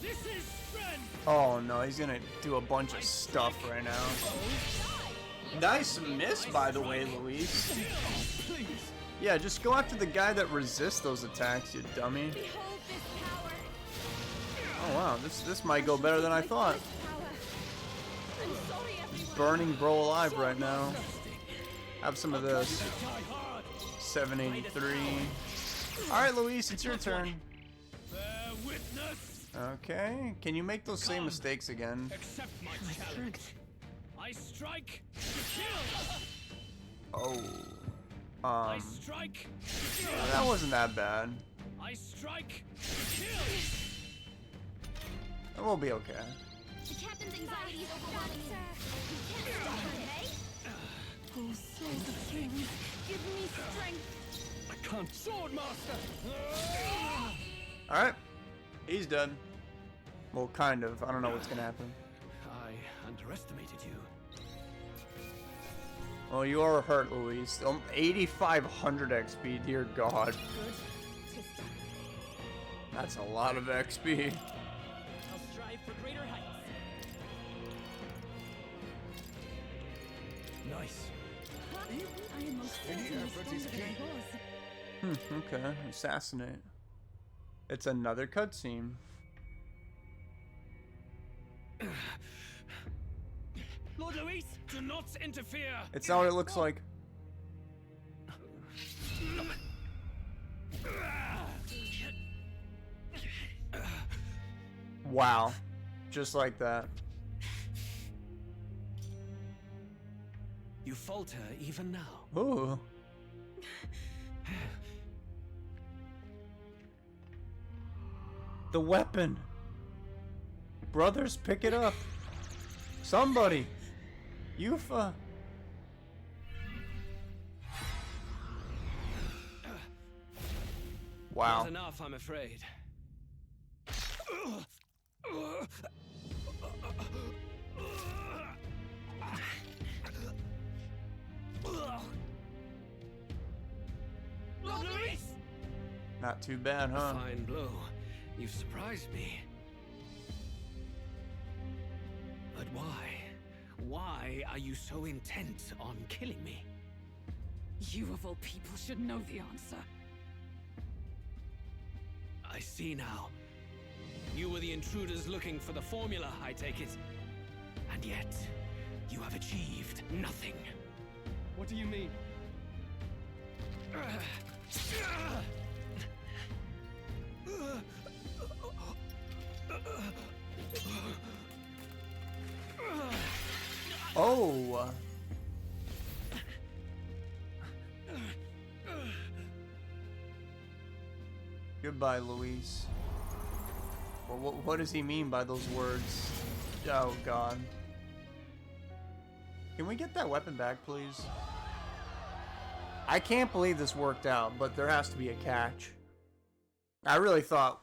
This is strength! Oh no, he's gonna do a bunch of stuff right now. Nice miss, by the way, Luis. Yeah, just go after the guy that resists those attacks, you dummy. Oh wow, this might go better than I thought. Just burning bro alive right now. Have some of this. 783. Alright, Luis, it's your turn. Okay, can you make those same mistakes again? Accept my challenge. I strike to kill. Oh. I strike to kill. That wasn't that bad. I strike to kill. It will be okay. The captain's anxiety is overwhelming you. You can't stop her, hey? Oh, souls of kings, give me strength. I can't. Sword master. Alright. He's dead. Well, kind of. I don't know what's gonna happen. I underestimated you. Well, you are hurt, Luis. 8,500 XP, dear God. That's a lot of XP. I'll strive for greater heights. Nice. I am most certainly stronger than I was. Okay. Assassinate. It's another cutscene. Lord Luis, do not interfere. It's not what it looks like. Wow. Just like that. You falter even now. Ooh. The weapon. Brothers, pick it up. Somebody. Yufa. Wow. Not enough, I'm afraid. Lord Luis! Not too bad, huh? Fine blow. You've surprised me. But why? Why are you so intent on killing me? You of all people should know the answer. I see now. You were the intruders looking for the formula, I take it. And yet, you have achieved nothing. What do you mean? Oh. Goodbye, Luis. Well, what does he mean by those words? Oh, God. Can we get that weapon back, please? I can't believe this worked out, but there has to be a catch. I really thought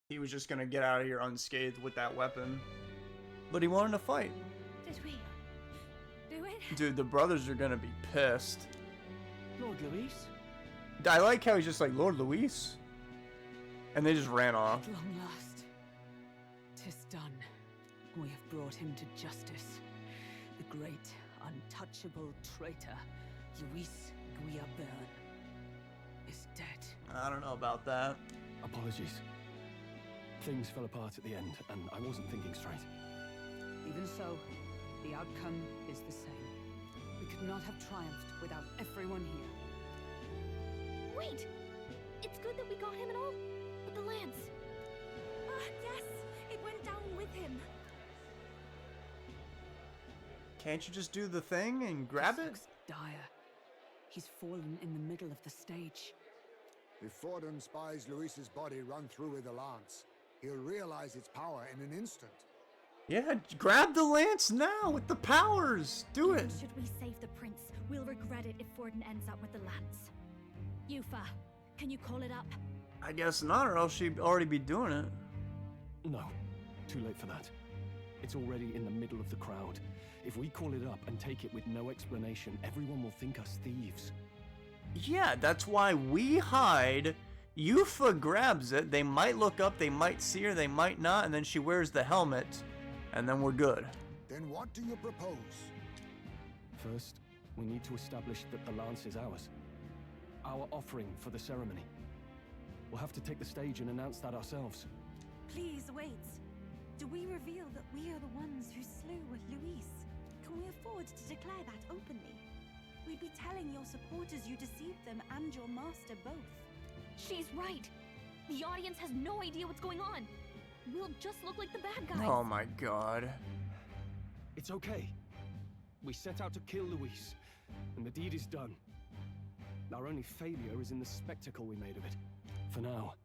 he was just gonna get out of here unscathed with that weapon. But he wanted to fight. Did we do it? Dude, the brothers are gonna be pissed. Lord Luis? I like how he's just like, Lord Luis. And they just ran off. At long last, 'tis done. We have brought him to justice. The great, untouchable traitor, Luis Guillaburn, is dead. I don't know about that. Apologies. Things fell apart at the end, and I wasn't thinking straight. Even so, the outcome is the same. We could not have triumphed without everyone here. Wait! It's good that we got him and all, but the lance. Yes, it went down with him. Can't you just do the thing and grab This it? looks dire. He's fallen in the middle of the stage. If Fordham spies Luis's body run through with a lance, he'll realize its power in an instant. Yeah, grab the lance now with the powers. Do it. Should we save the prince, we'll regret it if Forden ends up with the lance. Yufa, can you call it up? I guess not, or else she'd already be doing it. No, too late for that. It's already in the middle of the crowd. If we call it up and take it with no explanation, everyone will think us thieves. Yeah, that's why we hide. Yufa grabs it. They might look up, they might see her, they might not, and then she wears the helmet, and then we're good. Then what do you propose? First, we need to establish that the lance is ours. Our offering for the ceremony. We'll have to take the stage and announce that ourselves. Please wait. Do we reveal that we are the ones who slew Luis? Can we afford to declare that openly? We'd be telling your supporters you deceived them and your master both. She's right. The audience has no idea what's going on. We'll just look like the bad guys. Oh my god. It's okay. We set out to kill Luis, and the deed is done. Our only failure is in the spectacle we made of it. For now,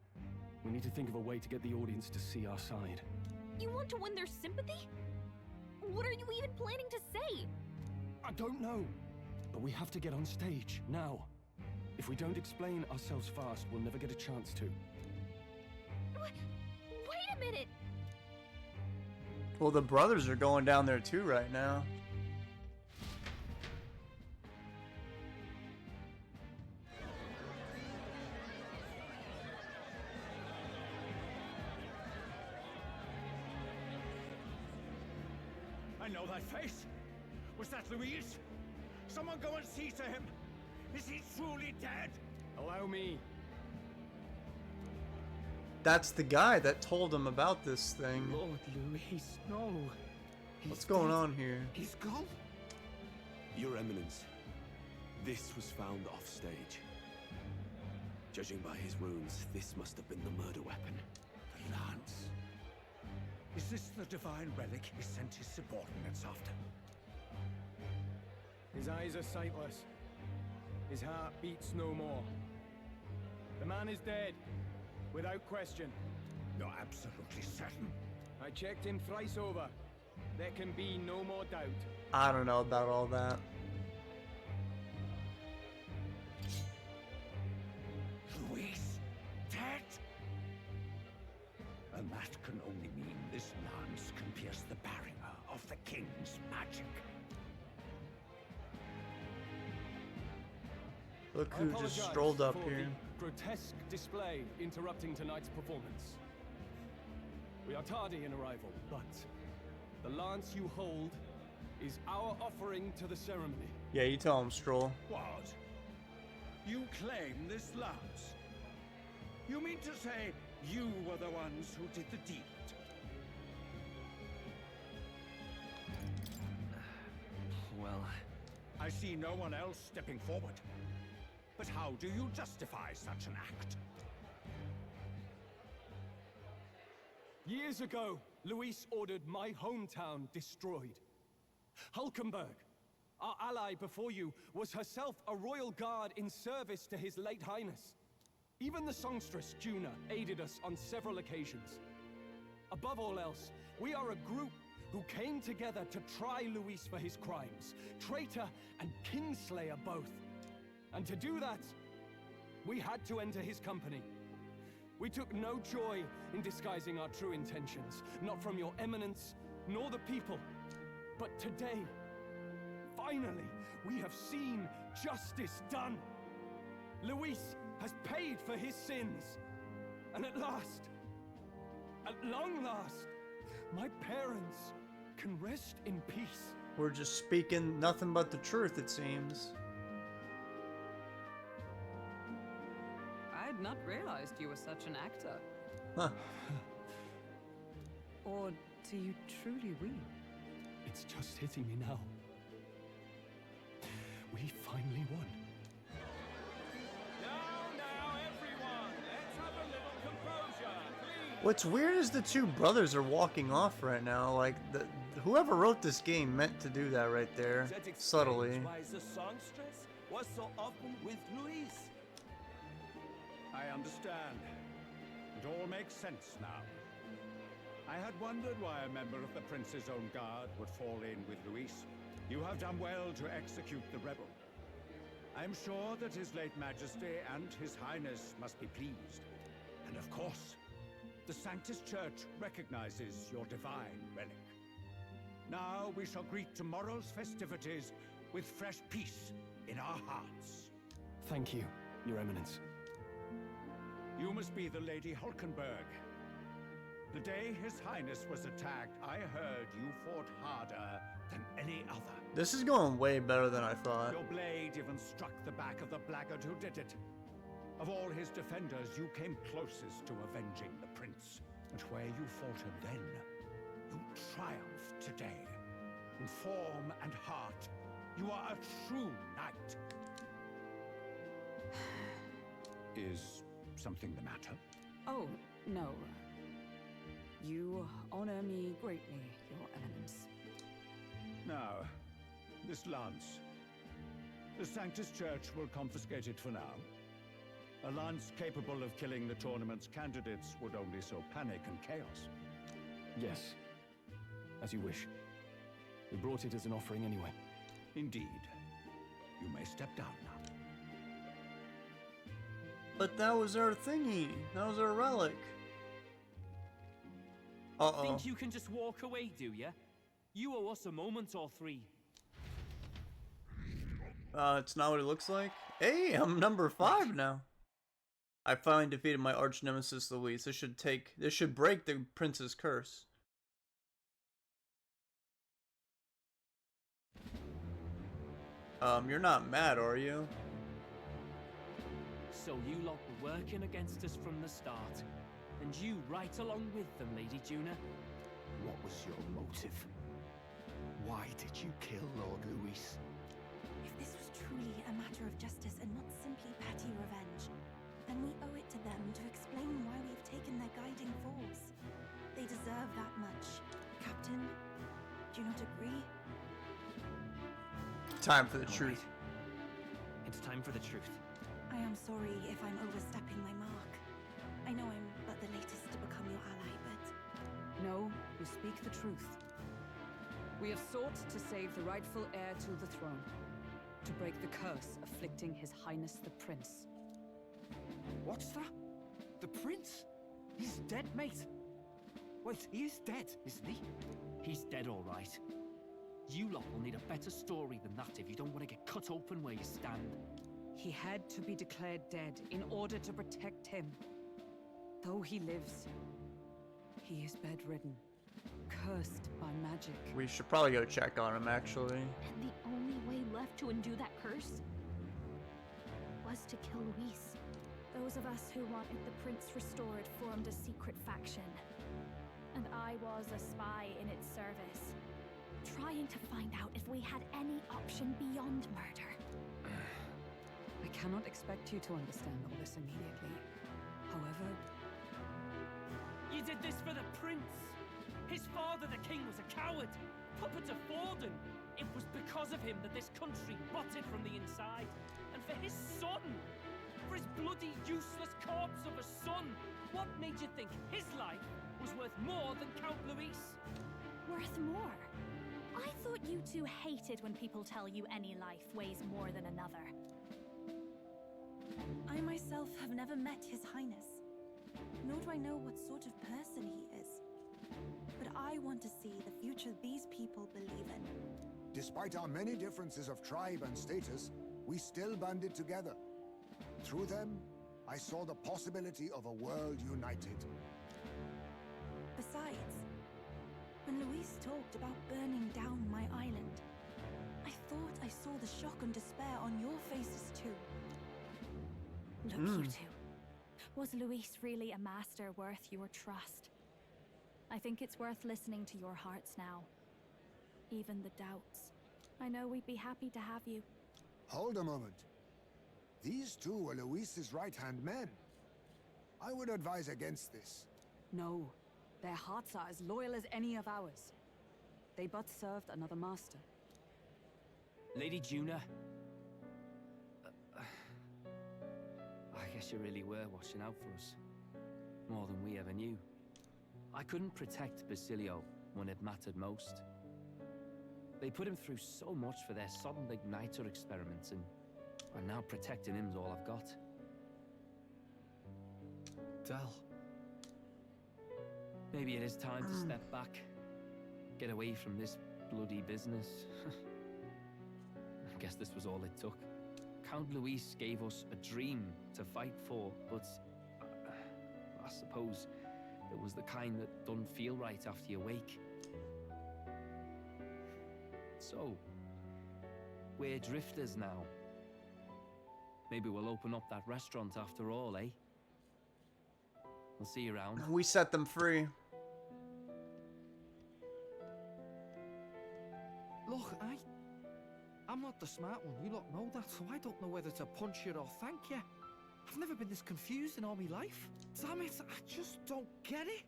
we need to think of a way to get the audience to see our side. You want to win their sympathy? What are you even planning to say? I don't know, but we have to get on stage, now. If we don't explain ourselves fast, we'll never get a chance to. Wait a minute! Well, the brothers are going down there too right now. I know that face. Was that Luis? Someone go and see to him. Is he truly dead? Allow me. That's the guy that told him about this thing. Lord Luis, no. What's going on here? He's gone. Your Eminence, this was found off stage. Judging by his wounds, this must have been the murder weapon. The lance. Is this the divine relic he sent his subordinates after? His eyes are sightless. His heart beats no more. The man is dead, without question. You're absolutely certain? I checked him thrice over. There can be no more doubt. I don't know about all that. Luis, dead? And that can only mean this lance can pierce the barrier of the king's magic. Look I who just apologize strolled up for here. the grotesque display interrupting tonight's performance. We are tardy in arrival, but the lance you hold is our offering to the ceremony. Yeah, you tell him, Stroll. What? You claim this lance? You mean to say you were the ones who did the deed? Well, I see no one else stepping forward. But how do you justify such an act? Years ago, Luis ordered my hometown destroyed. Hulkenberg, our ally before you, was herself a royal guard in service to his late highness. Even the songstress, Juna, aided us on several occasions. Above all else, we are a group who came together to try Luis for his crimes. Traitor and kingslayer both. And to do that, we had to enter his company. We took no joy in disguising our true intentions, not from your eminence, nor the people. But today, finally, we have seen justice done. Luis has paid for his sins. And at last, at long last, my parents can rest in peace. We're just speaking nothing but the truth, it seems. I had not realized you were such an actor. Huh. Or do you truly weep? It's just hitting me now. We finally won. Now, everyone, let's have a little composure, please. What's weird is the two brothers are walking off right now. Like, whoever wrote this game meant to do that right there. That explains Subtly. why the songstress was so often with Luis. I understand. It all makes sense now. I had wondered why a member of the Prince's own guard would fall in with Luis. You have done well to execute the rebel. I am sure that His late Majesty and His Highness must be pleased. And of course, the Sanctus Church recognizes your divine relic. Now we shall greet tomorrow's festivities with fresh peace in our hearts. Thank you, Your Eminence. You must be the Lady Hulkenberg. The day His Highness was attacked, I heard you fought harder than any other. This is going way better than I thought. Your blade even struck the back of the blackguard who did it. Of all his defenders, you came closest to avenging the prince. But where you fought him then, you triumphed today. In form and heart, you are a true knight. Is something the matter? Oh, no. You honor me greatly, Your Eminence. Now, this lance. The Sanctus Church will confiscate it for now. A lance capable of killing the tournament's candidates would only sow panic and chaos. Yes, as you wish. We brought it as an offering anyway. Indeed. You may step down now. But that was our thingy. That was our relic. Uh-oh. Think you can just walk away, do ya? You owe us a moment or three. It's not what it looks like. Hey, I'm number 5 now. I finally defeated my arch nemesis Luis. This should break the prince's curse. You're not mad, are you? So you lot were working against us from the start. And you right along with them, Lady Juna. What was your motive? Why did you kill Lord Luis? If this was truly a matter of justice and not simply petty revenge, then we owe it to them to explain why we've taken their guiding force. They deserve that much. Captain, do you not agree? Time for the truth. It's time for the truth. I am sorry if I'm overstepping my mark. I know I'm but the latest to become your ally, but... No, you speak the truth. We have sought to save the rightful heir to the throne, to break the curse afflicting His Highness the Prince. What's that? The prince? He's dead, mate. Wait, he is dead, isn't he? He's dead, all right. You lot will need a better story than that if you don't want to get cut open where you stand. He had to be declared dead in order to protect him. Though he lives, he is bedridden, cursed by magic. We should probably go check on him, actually. And the only way left to undo that curse was to kill Luis. Those of us who wanted the prince restored formed a secret faction. And I was a spy in its service, trying to find out if we had any option beyond murder. I cannot expect you to understand all this immediately. However... You did this for the prince! His father, the king, was a coward! Puppet of Forden! It was because of him that this country rotted from the inside! And for his son! For his bloody, useless corpse of a son! What made you think his life was worth more than Count Luis? Worth more? I thought you two hated when people tell you any life weighs more than another. myself have never met His Highness, nor do I know what sort of person he is. But I want to see the future these people believe in. Despite our many differences of tribe and status, we still banded together. Through them, I saw the possibility of a world united. Besides, when Luis talked about burning down my island, I thought I saw the shock and despair on your faces too. Look, you two. Was Luis really a master worth your trust? I think it's worth listening to your hearts now. Even the doubts. I know we'd be happy to have you. Hold a moment. These two were Luis's right-hand men. I would advise against this. No, their hearts are as loyal as any of ours. They but served another master. Lady Juna. I guess you really were watching out for us. More than we ever knew. I couldn't protect Basilio when it mattered most. They put him through so much for their sodden igniter experiments, and now protecting him's all I've got. Del. Maybe it is time to step back. Get away from this bloody business. I guess this was all it took. Count Luis gave us a dream to fight for, but I suppose it was the kind that doesn't feel right after you wake. So, we're drifters now. Maybe we'll open up that restaurant after all, eh? We'll see you around. We set them free. Look, I'm not the smart one, you lot know that, so I don't know whether to punch you or thank you. I've never been this confused in all my life. Damn it, I just don't get it.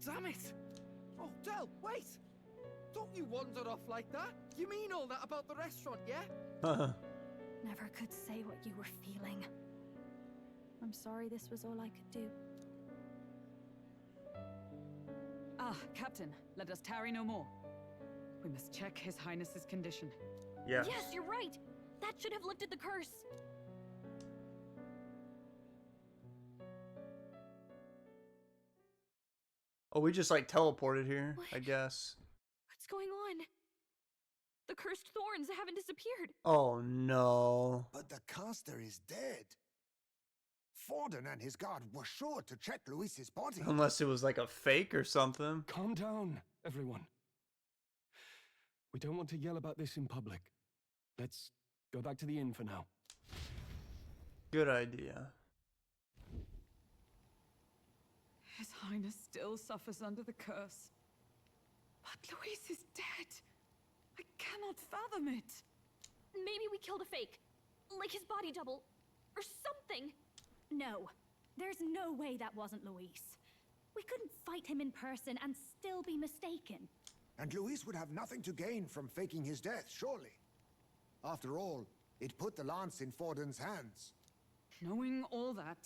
Damn it. Oh, Del, wait! Don't you wander off like that? You mean all that about the restaurant, yeah? Never could say what you were feeling. I'm sorry this was all I could do. Ah, Captain, let us tarry no more. We must check His Highness's condition. Yeah. Yes, you're right. That should have lifted the curse. Oh, we just like teleported here, I guess. What's going on? The cursed thorns haven't disappeared. Oh no. But the caster is dead. Forden and his guard were sure to check Luis's body. Unless it was like a fake or something. Calm down, everyone. We don't want to yell about this in public. Let's go back to the inn for now. Good idea. His Highness still suffers under the curse. But Luis is dead. I cannot fathom it. Maybe we killed a fake. Like his body double. Or something. No. There's no way that wasn't Luis. We couldn't fight him in person and still be mistaken. And Luis would have nothing to gain from faking his death, surely. After all, it put the lance in Forden's hands. Knowing all that,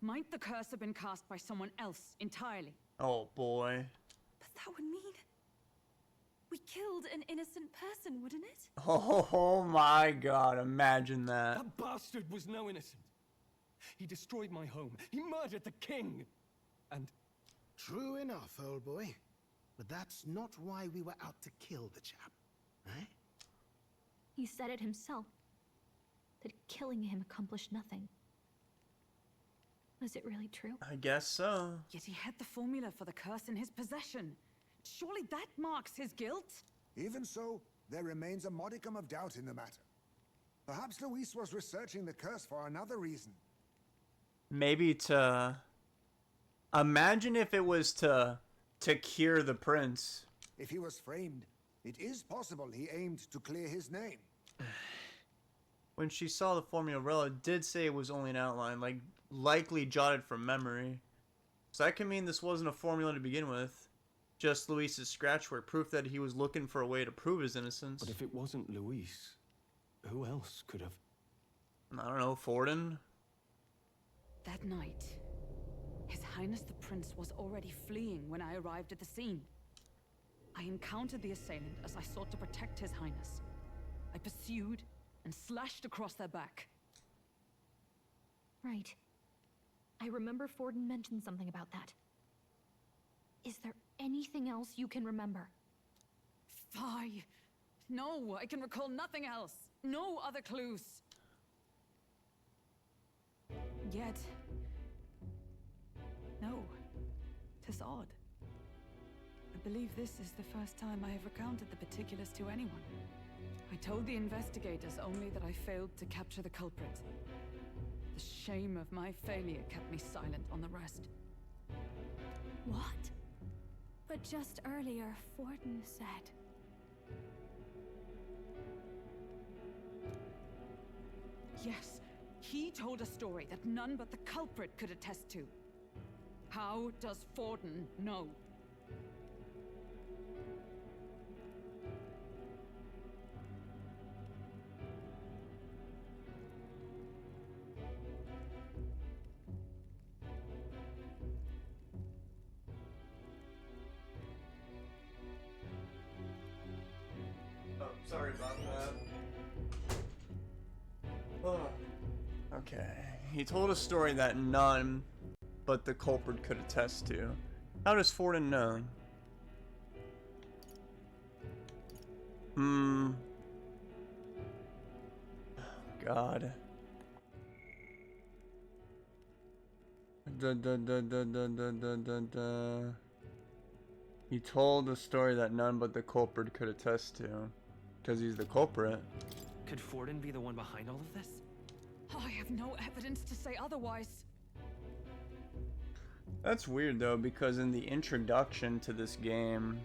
might the curse have been cast by someone else entirely? Oh boy. But that would mean we killed an innocent person, wouldn't it? Oh my god, imagine that. That bastard was no innocent. He destroyed my home. He murdered the king. And... True enough, old boy. But that's not why we were out to kill the chap, right? He said it himself. That killing him accomplished nothing. Was it really true? I guess so. Yet he had the formula for the curse in his possession. Surely that marks his guilt? Even so, there remains a modicum of doubt in the matter. Perhaps Luis was researching the curse for another reason. Maybe to... Imagine if it was to cure the prince. If he was framed, it is possible he aimed to clear his name. When she saw the formula, Rella did say it was only an outline, like likely jotted from memory. So that can mean this wasn't a formula to begin with. Just Luis's scratch work, proof that he was looking for a way to prove his innocence. But if it wasn't Luis, who else could have? I don't know, Forden? That night, His Highness the Prince was already fleeing when I arrived at the scene. I encountered the assailant as I sought to protect His Highness. I pursued and slashed across their back. Right. I remember Forden mentioned something about that. Is there anything else you can remember? Fie! No, I can recall nothing else. No other clues. Yet... no. 'Tis odd. I believe this is the first time I have recounted the particulars to anyone. I told the investigators only that I failed to capture the culprit. The shame of my failure kept me silent on the rest. What? But just earlier, Forden said... Yes, he told a story that none but the culprit could attest to. How does Forden know? Oh, sorry about that. Oh. Okay. He told a story that none but the culprit could attest to. How does Forden know? God. He told a story that none but the culprit could attest to. Because he's the culprit. Could Forden be the one behind all of this? I have no evidence to say otherwise. That's weird though, because in the introduction to this game,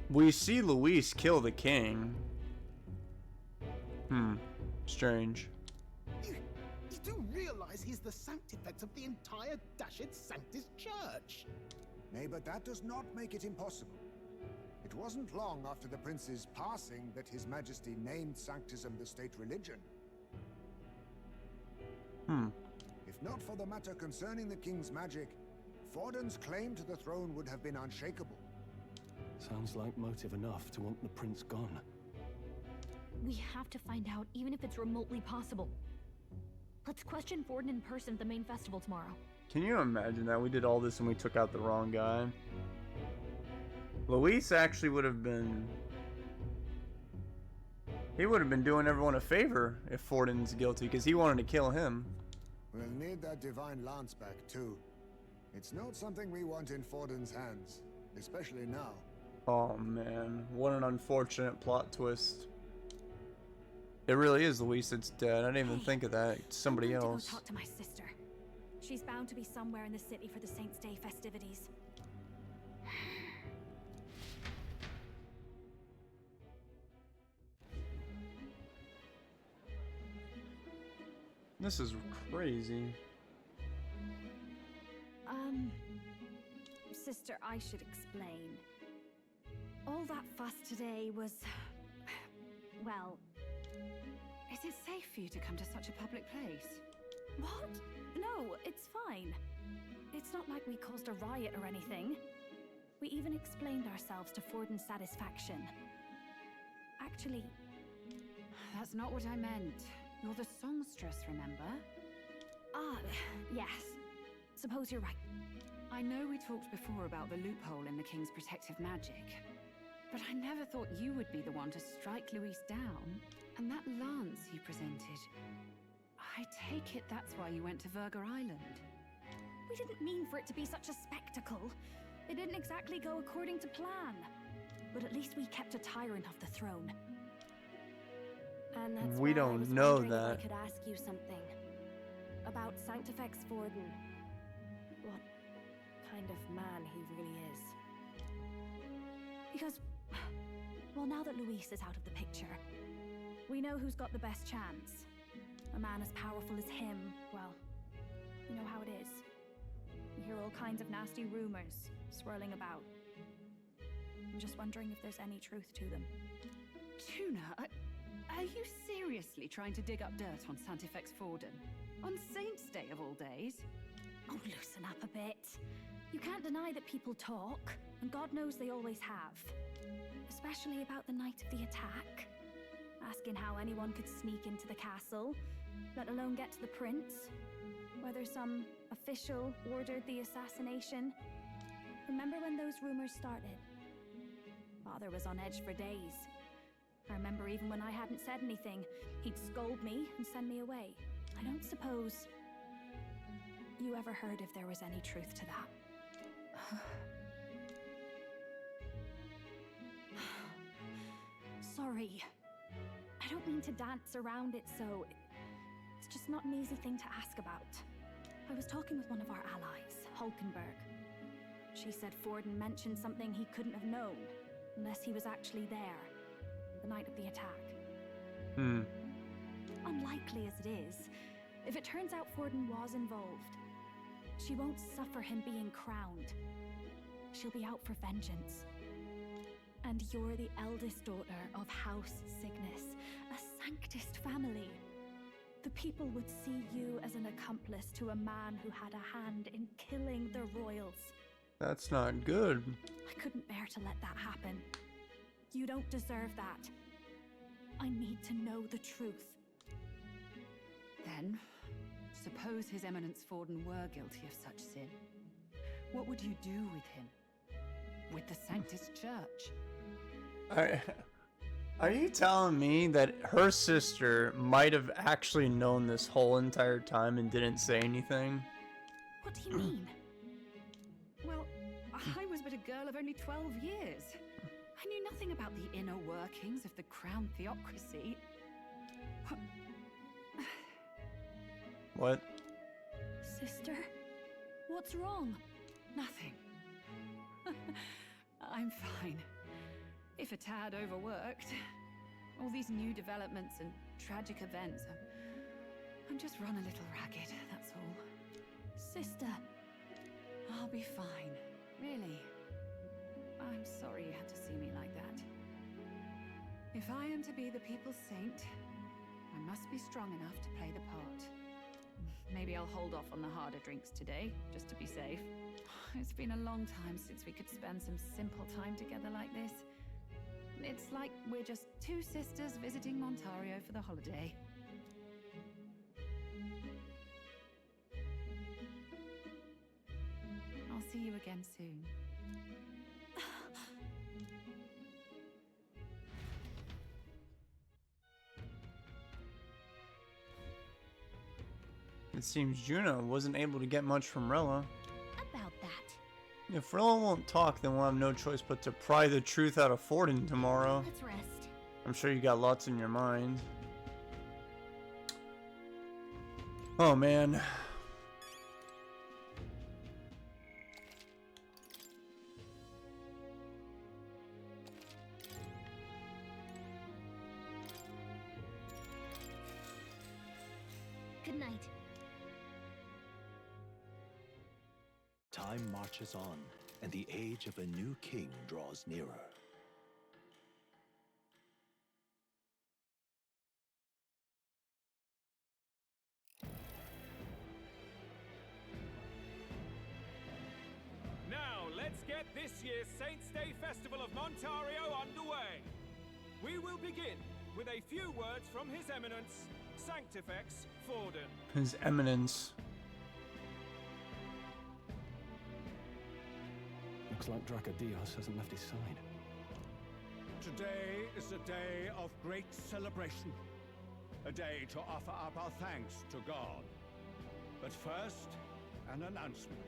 we see Luis kill the king. Strange. You do realize he's the sanctifex of the entire Dashed Sanctus Church? Nay, but that does not make it impossible. It wasn't long after the prince's passing that His Majesty named Sanctism the state religion. If not for the matter concerning the king's magic, Forden's claim to the throne would have been unshakable. Sounds like motive enough to want the prince gone. We have to find out, even if it's remotely possible. Let's question Forden in person at the main festival tomorrow. Can you imagine that? We did all this and we took out the wrong guy. Luis actually would have been... he would have been doing everyone a favor if Forden's guilty, because he wanted to kill him. We'll need that divine lance back, too. It's not something we want in Forden's hands, especially now. Oh man, what an unfortunate plot twist. It really is Luis that's dead. I didn't even think of that. It's somebody I'm going else. to go talk to my sister. She's bound to be somewhere in the city for the Saints' Day festivities. This is crazy. Sister, I should explain. All that fuss today was... well... Is it safe for you to come to such a public place? What? No, it's fine. It's not like we caused a riot or anything. We even explained ourselves to Forden's satisfaction. Actually... That's not what I meant. You're the songstress, remember? Ah, yes. Suppose you're right. I know we talked before about the loophole in the king's protective magic, but I never thought you would be the one to strike Luis down. And that lance you presented, I take it that's why you went to Verger Island. We didn't mean for it to be such a spectacle. It didn't exactly go according to plan. But at least we kept a tyrant off the throne. And that's We why I don't was know wondering that. if I could ask you something. About Sanctifex Forden. What kind of man he really is. Because, well, now that Luis is out of the picture, we know who's got the best chance. A man as powerful as him, well, you know how it is. We hear all kinds of nasty rumors swirling about. I'm just wondering if there's any truth to them. Tuna, are you seriously trying to dig up dirt on Sanctifex Forden? On Saints' Day of all days? Oh, loosen up a bit. You can't deny that people talk, and God knows they always have. Especially about the night of the attack. asking how anyone could sneak into the castle, let alone get to the prince, whether some official ordered the assassination. Remember when those rumors started? Father was on edge for days. I remember even when I hadn't said anything, he'd scold me and send me away. I don't suppose you ever heard if there was any truth to that. Sorry. I don't mean to dance around it, so it's just not an easy thing to ask about. I was talking with one of our allies, Hulkenberg. She said Forden mentioned something he couldn't have known, unless he was actually there, the night of the attack. Unlikely as it is, if it turns out Forden was involved, she won't suffer him being crowned. She'll be out for vengeance. And you're the eldest daughter of House Cygnus, a Sanctist family. The people would see you as an accomplice to a man who had a hand in killing the royals. That's not good. I couldn't bear to let that happen. You don't deserve that. I need to know the truth. Then, suppose His Eminence Forden were guilty of such sin. What would you do with him? With the Sanctist Church? Are you telling me that her sister might have actually known this whole entire time and didn't say anything? What do you mean? Well, I was but a girl of only 12 years. I knew nothing about the inner workings of the crown theocracy. What? Sister? What's wrong? Nothing. I'm fine. If a tad overworked. All these new developments and tragic events. I'm just run a little ragged, that's all. Sister. I'll be fine. Really. I'm sorry you had to see me like that. If I am to be the people's saint, I must be strong enough to play the part. Maybe I'll hold off on the harder drinks today, just to be safe. It's been a long time since we could spend some simple time together like this. It's like we're just two sisters visiting Montario for the holiday. I'll see you again soon. It seems Juno wasn't able to get much from Rella. About that. If Rella won't talk, then we'll have no choice but to pry the truth out of Forden tomorrow. Let's rest. I'm sure you got lots in your mind. Oh man. Good night. Time marches on, and the age of a new king draws nearer. Now, let's get this year's Saints' Day Festival of Montario underway. We will begin with a few words from His Eminence, Sanctifex Forden. His Eminence. Looks like Dracodios hasn't left his side. Today is a day of great celebration. A day to offer up our thanks to God. But first, an announcement.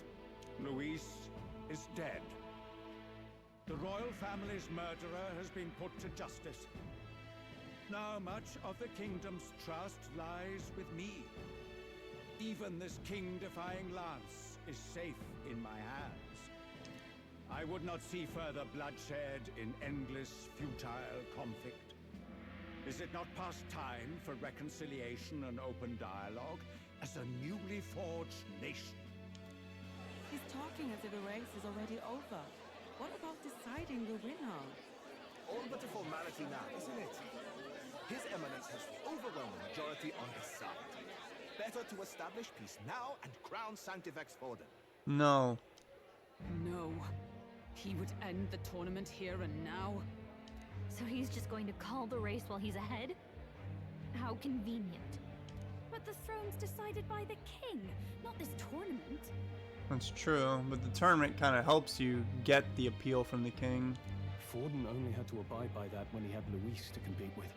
Luis is dead. The royal family's murderer has been put to justice. Now much of the kingdom's trust lies with me. Even this king-defying lance is safe in my hands. I would not see further bloodshed in endless, futile conflict. Is it not past time for reconciliation and open dialogue as a newly forged nation? He's talking as if the race is already over. What about deciding the winner? All but a formality now, isn't it? His Eminence has the overwhelming majority on his side. Better to establish peace now and crown Sanctifex Forden. No. No. He would end the tournament here and now. So he's just going to call the race while he's ahead? How convenient. But the throne's decided by the king, not this tournament. That's true, but the tournament kind of helps you get the appeal from the king. Forden only had to abide by that when he had Luis to compete with.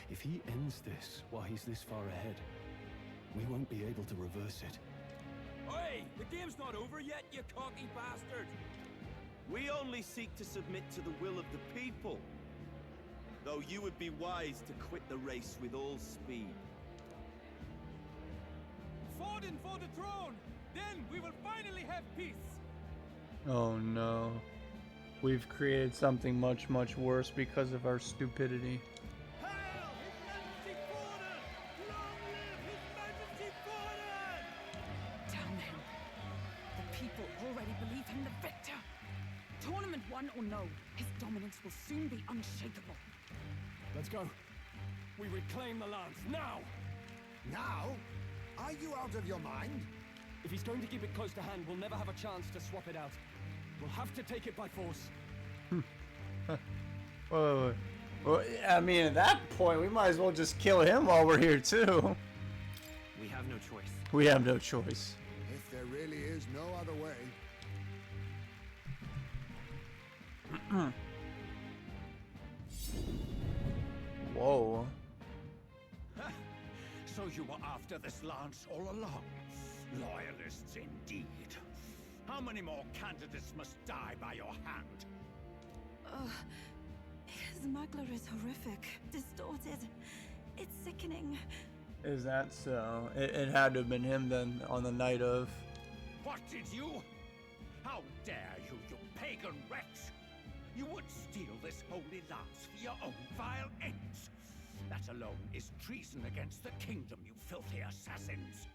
If he ends this while he's this far ahead, we won't be able to reverse it. Oi! The game's not over yet, you cocky bastard! We only seek to submit to the will of the people. Though you would be wise to quit the race with all speed. Forden for the throne! Then we will finally have peace! Oh no. We've created something much, much worse because of our stupidity. Damn him. The people already believe him the victor. Tournament won or no, his dominance will soon be unshakable. Let's go. We reclaim the lands now! Now? Are you out of your mind? If he's going to keep it close to hand, we'll never have a chance to swap it out. We'll have to take it by force. Whoa. Well, I mean, at that point, we might as well just kill him while we're here, too. We have no choice. We have no choice. If there really is no other way. Whoa. So you were after this lance all along? Loyalists indeed. How many more candidates must die by your hand? His smuggler is horrific, distorted. It's sickening. Is that so? It had to have been him then on the night of. What did you? How dare you, you pagan wretch! You would steal this holy lance for your own vile ends. That alone is treason against the kingdom, you filthy assassins.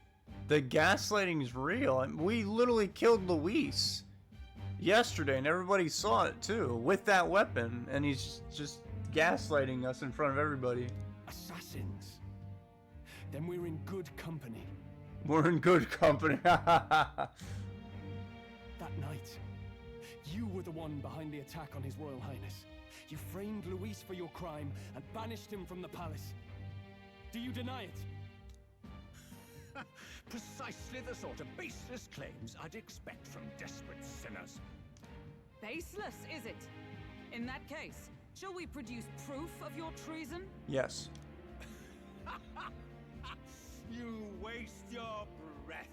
The gaslighting's real. I mean, we literally killed Luis yesterday, and everybody saw it too, with that weapon, and he's just gaslighting us in front of everybody. Assassins. Then we're in good company. We're in good company. That night, you were the one behind the attack on His Royal Highness. You framed Luis for your crime and banished him from the palace. Do you deny it? Precisely the sort of baseless claims I'd expect from desperate sinners. Baseless, is it? In that case, shall we produce proof of your treason? Yes. You waste your breath.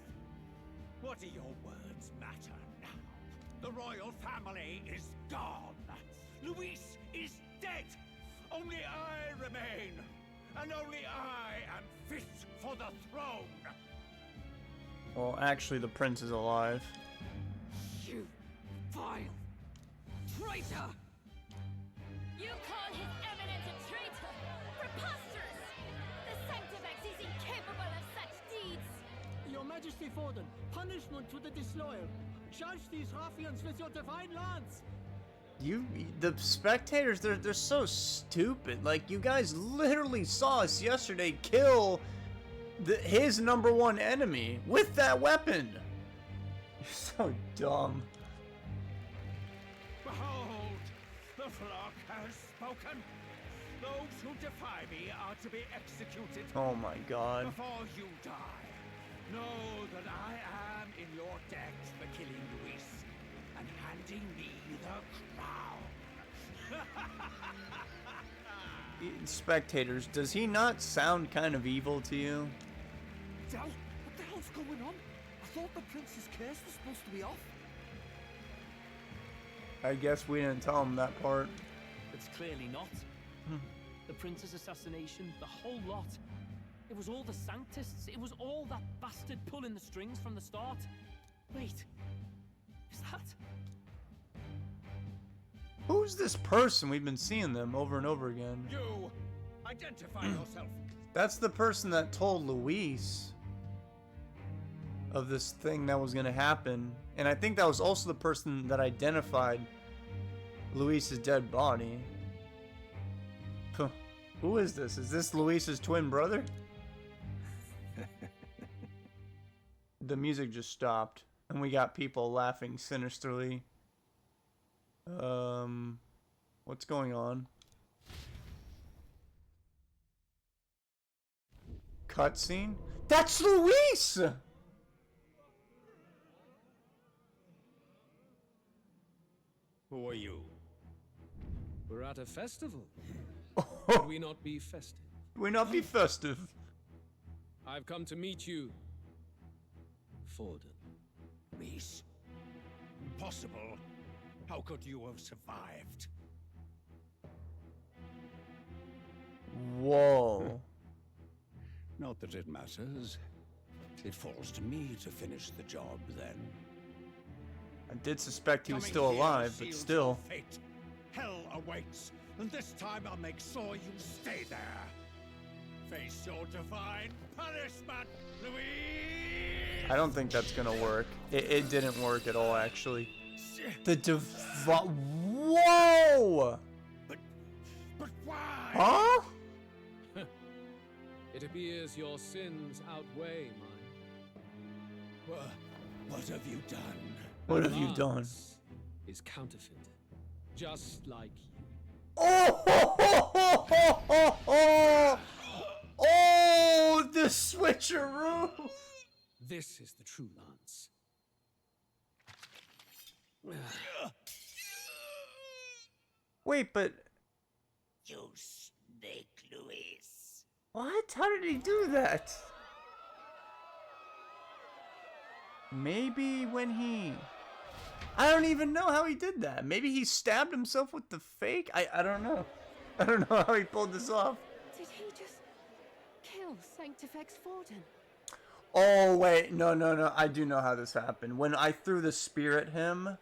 What do your words matter now? The royal family is gone. Luis is dead. Only I remain. And only I am fit for the throne. Well, actually, the prince is alive. You vile traitor! You call His Eminence a traitor? Preposterous! The Sanctivex is incapable of such deeds! Your Majesty Forden, punishment to the disloyal. Judge these ruffians with your divine lance. The spectators, they're so stupid. Like, you guys literally saw us yesterday kill his #1 enemy with that weapon. You're so dumb. Behold, the flock has spoken. Those who defy me are to be executed. Oh my God. Before you die, know that I am in your debt for killing Luis and handing me the crown. Spectators, does he not sound kind of evil to you? Del, what the hell's going on? I thought the prince's curse was supposed to be off. I guess we didn't tell him that part. It's clearly not. The prince's assassination, the whole lot. It was all the Sanctists. It was all that bastard pulling the strings from the start. Wait, is that... Who's this person? We've been seeing them over and over again. You, identify yourself. That's the person that told Luis of this thing that was going to happen. And I think that was also the person that identified Luis's dead body. Who is this? Is this Luis's twin brother? The music just stopped, and we got people laughing sinisterly. What What's going on? Cutscene? That's Luis! Who are you? We're at a festival. Would we not be festive? Would we not be festive? I've come to meet you, Forden. Reese? Impossible. How could you have survived? Whoa. Not that it matters. It falls to me to finish the job, then. I did suspect he was Coming still here alive, but seals still. your fate. Hell awaits, and this time I'll make sure you stay there. Face your divine punishment, Louise! I don't think that's gonna work. It didn't work at all, actually. The Whoa! But why? Huh? It appears your sins outweigh mine. What have you done? What have you done? Is counterfeit, just like you. Oh, the switcheroo! This is the true lance. Wait, but You snake, Luis. what? How did he do that? Maybe when he... I don't even know how he did that. Maybe he stabbed himself with the fake? I don't know. I don't know how he pulled this off. Did he just kill Sanctifex Forden? Oh, wait. No. I do know how this happened. When I threw the spear at him...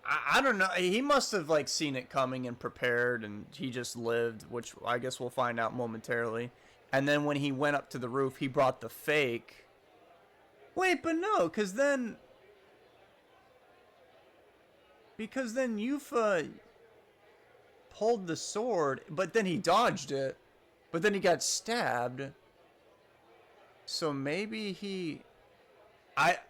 I don't know. He must have, like, seen it coming and prepared, and he just lived, which I guess we'll find out momentarily. And then when he went up to the roof, he brought the fake... Wait, but no, because then Yufa pulled the sword, but then he dodged it, but then he got stabbed. So maybe he...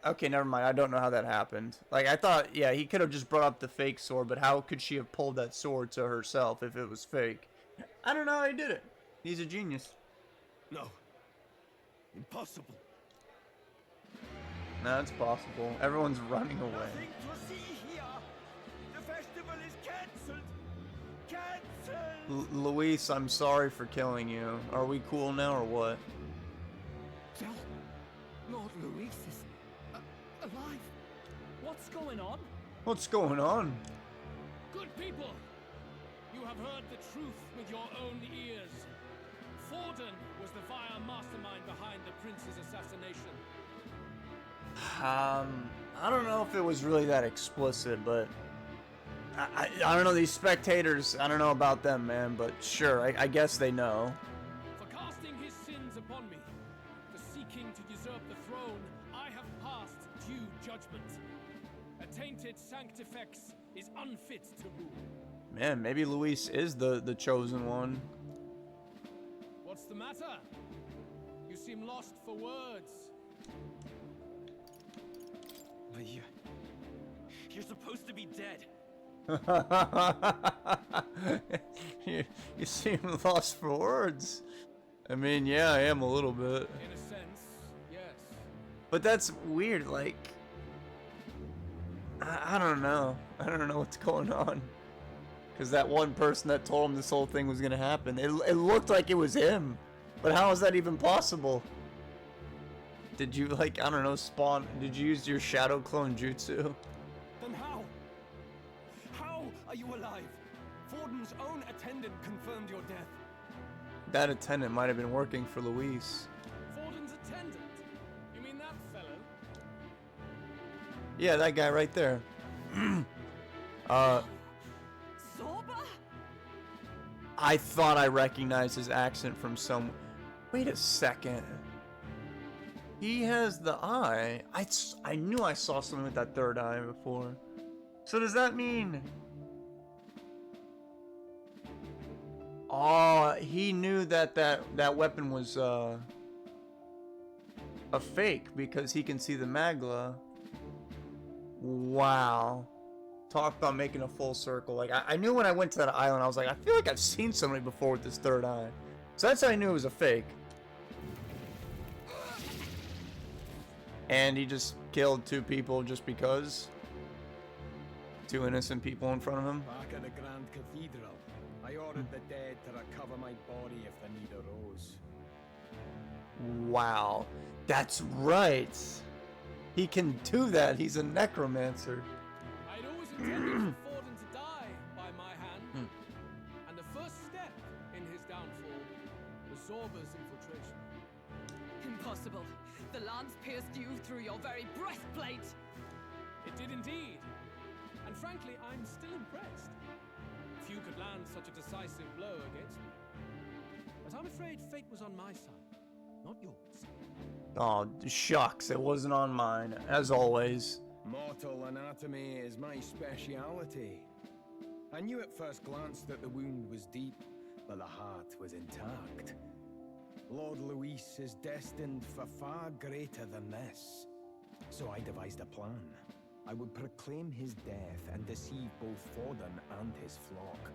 Okay, never mind. I don't know how that happened. Like, I thought, yeah, he could have just brought up the fake sword, but how could she have pulled that sword to herself if it was fake? I don't know how he did it. He's a genius. No. Impossible. No, it's possible. Everyone's running away. Nothing to see here. The festival is cancelled. Cancelled. Luis, I'm sorry for killing you. Are we cool now or what? Lord Luis is alive. What's going on? What's going on? Good people, you have heard the truth with your own ears. Forden was the vile mastermind behind the prince's assassination. I don't know if it was really that explicit, but I don't know, these spectators, I don't know about them, man, but sure, I guess they know. For casting his sins upon me, for seeking to usurp the throne, I have passed due judgment. A tainted Sanctifex is unfit to rule. Man, maybe Luis is the chosen one. What's the matter? You seem lost for words. But you're supposed to be dead. you seem lost for words. I mean, yeah, I am a little bit. In a sense, yes. But that's weird, like... I don't know. I don't know what's going on. Because that one person that told him this whole thing was going to happen, it looked like it was him. But how is that even possible? Did you, like, I don't know, spawn... Did you use your shadow clone jutsu? Then how? How are you alive? Forden's own attendant confirmed your death. That attendant might have been working for Luis. Forden's attendant? You mean that fellow? Yeah, that guy right there. Zorba? I thought I recognized his accent from some... Wait a second. He has the eye. I knew I saw something with that third eye before. So does that mean... Oh, he knew that weapon was a fake because he can see the magla. Wow. talked about making a full circle. Like, I knew when I went to that island, I was like, I feel like I've seen somebody before with this third eye. So that's how I knew it was a fake. And he just killed 2 people just because. 2 innocent people in front of him. Back at the Grand Cathedral, I ordered the dead to recover my body if the need arose. Wow. That's right. He can do that. He's a necromancer. I'd always intended for Forden to die by my hand. And the first step in his downfall was Zorba's infiltration. Impossible. The lance pierced you through your very breastplate. It did indeed. And frankly, I'm still impressed. Few could land such a decisive blow against me. But I'm afraid fate was on my side, not yours. Oh, shucks. It wasn't on mine, as always. Mortal anatomy is my speciality. I knew at first glance that the wound was deep, but the heart was intact. Lord Luis is destined for far greater than this. So I devised a plan. I would proclaim his death and deceive both Forden and his flock.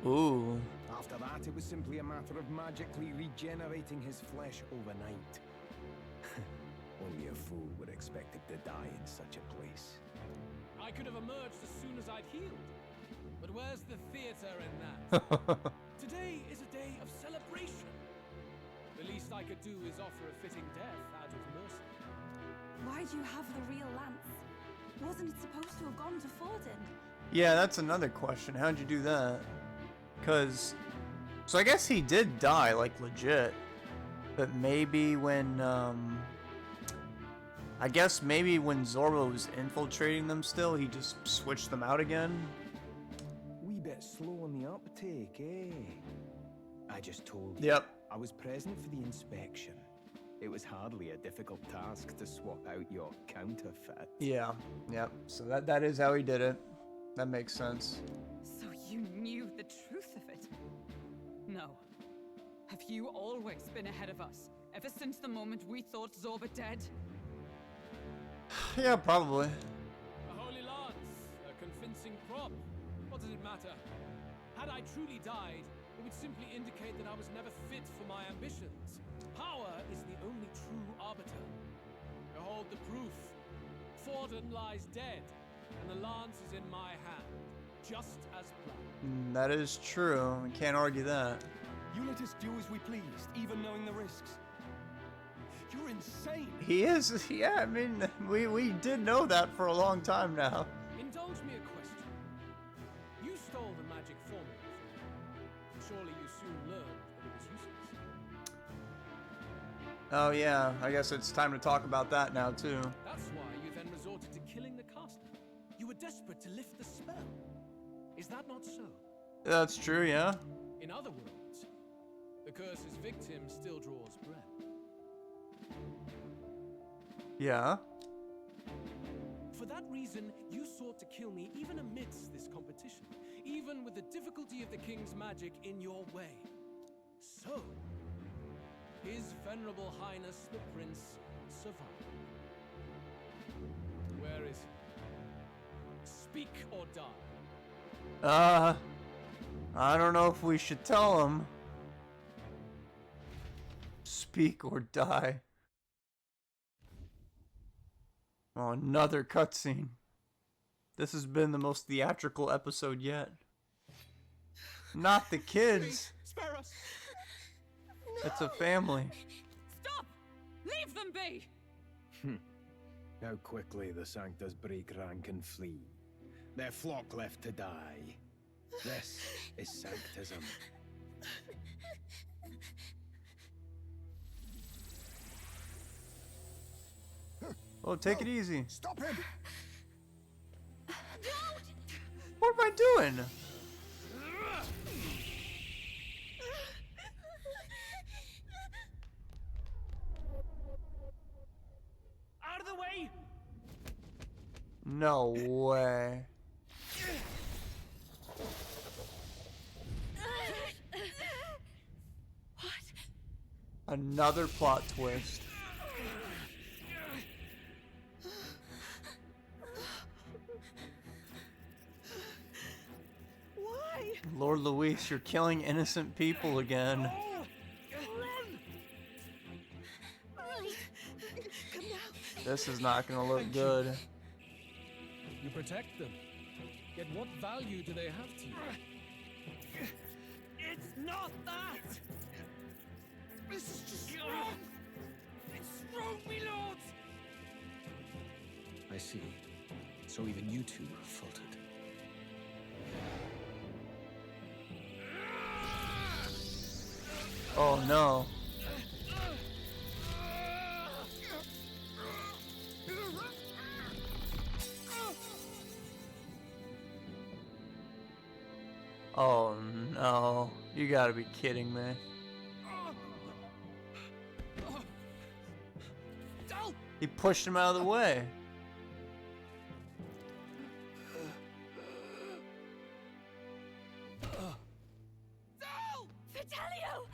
Ooh. After that, it was simply a matter of magically regenerating his flesh overnight. Only a fool would expect it to die in such a place. I could have emerged as soon as I'd healed. But where's the theater in that? Today is a day of celebration. The least I could do is offer a fitting death out of mercy. Why do you have the real lance? Wasn't it supposed to have gone to Forden? Yeah, that's another question. How'd you do that? Because... So I guess he did die, like, legit. But maybe when, I guess maybe when Zorba was infiltrating them still, he just switched them out again? Wee bit slow on the uptake, eh? I just told you. Yep. I was present for the inspection. It was hardly a difficult task to swap out your counterfeit. Yeah, yep. So that is how he did it. That makes sense. So you knew the truth of it? No. Have you always been ahead of us? Ever since the moment we thought Zorba dead? Yeah, probably. A holy lance, a convincing prop. What does it matter? Had I truly died, it would simply indicate that I was never fit for my ambitions. Power is the only true arbiter. Behold the proof. Forden lies dead, and the lance is in my hand, just as planned. That is true. We can't argue that. You let us do as we pleased, even knowing the risks. You're insane. He is, yeah, I mean, we did know that for a long time now. Indulge me a question. You stole the magic formula from me. Surely you soon learned that it was useless. Oh yeah, I guess it's time to talk about that now too. That's why you then resorted to killing the caster. You were desperate to lift the spell. Is that not so? That's true, yeah. In other words, the curse's victim still draws breath. Yeah. For that reason, you sought to kill me even amidst this competition, even with the difficulty of the king's magic in your way. So, His Venerable Highness the Prince survived. Where is he? Speak or die. I don't know if we should tell him. Speak or die. Oh, another cutscene. This has been the most theatrical episode yet. Not the kids. Spare us. It's a family. Stop! Leave them be! How quickly the Sanctus break rank and flee. Their flock left to die. This is Sanctism. Oh, take it easy. Stop him! What am I doing? Out of the way! No way. Another plot twist. Luis, you're killing innocent people again. This is not gonna look good. You protect them. Yet what value do they have to you? It's not that! This is just wrong! It's wrong, my lords! I see. So even you two faltered. Oh no. Oh no. You gotta be kidding me. He pushed him out of the way. Vitelio!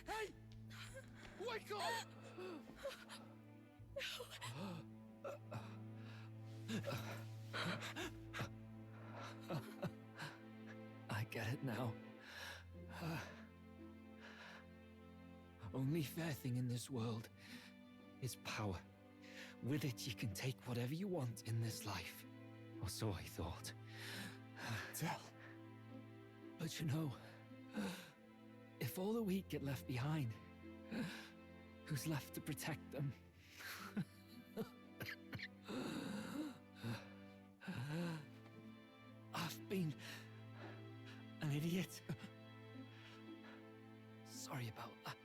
Hey! Wake up! I get it now. Only fair thing in this world is power. With it, you can take whatever you want in this life. Or so I thought. Tell. But you know, if all the weak get left behind, who's left to protect them? I've been an idiot. Sorry about that.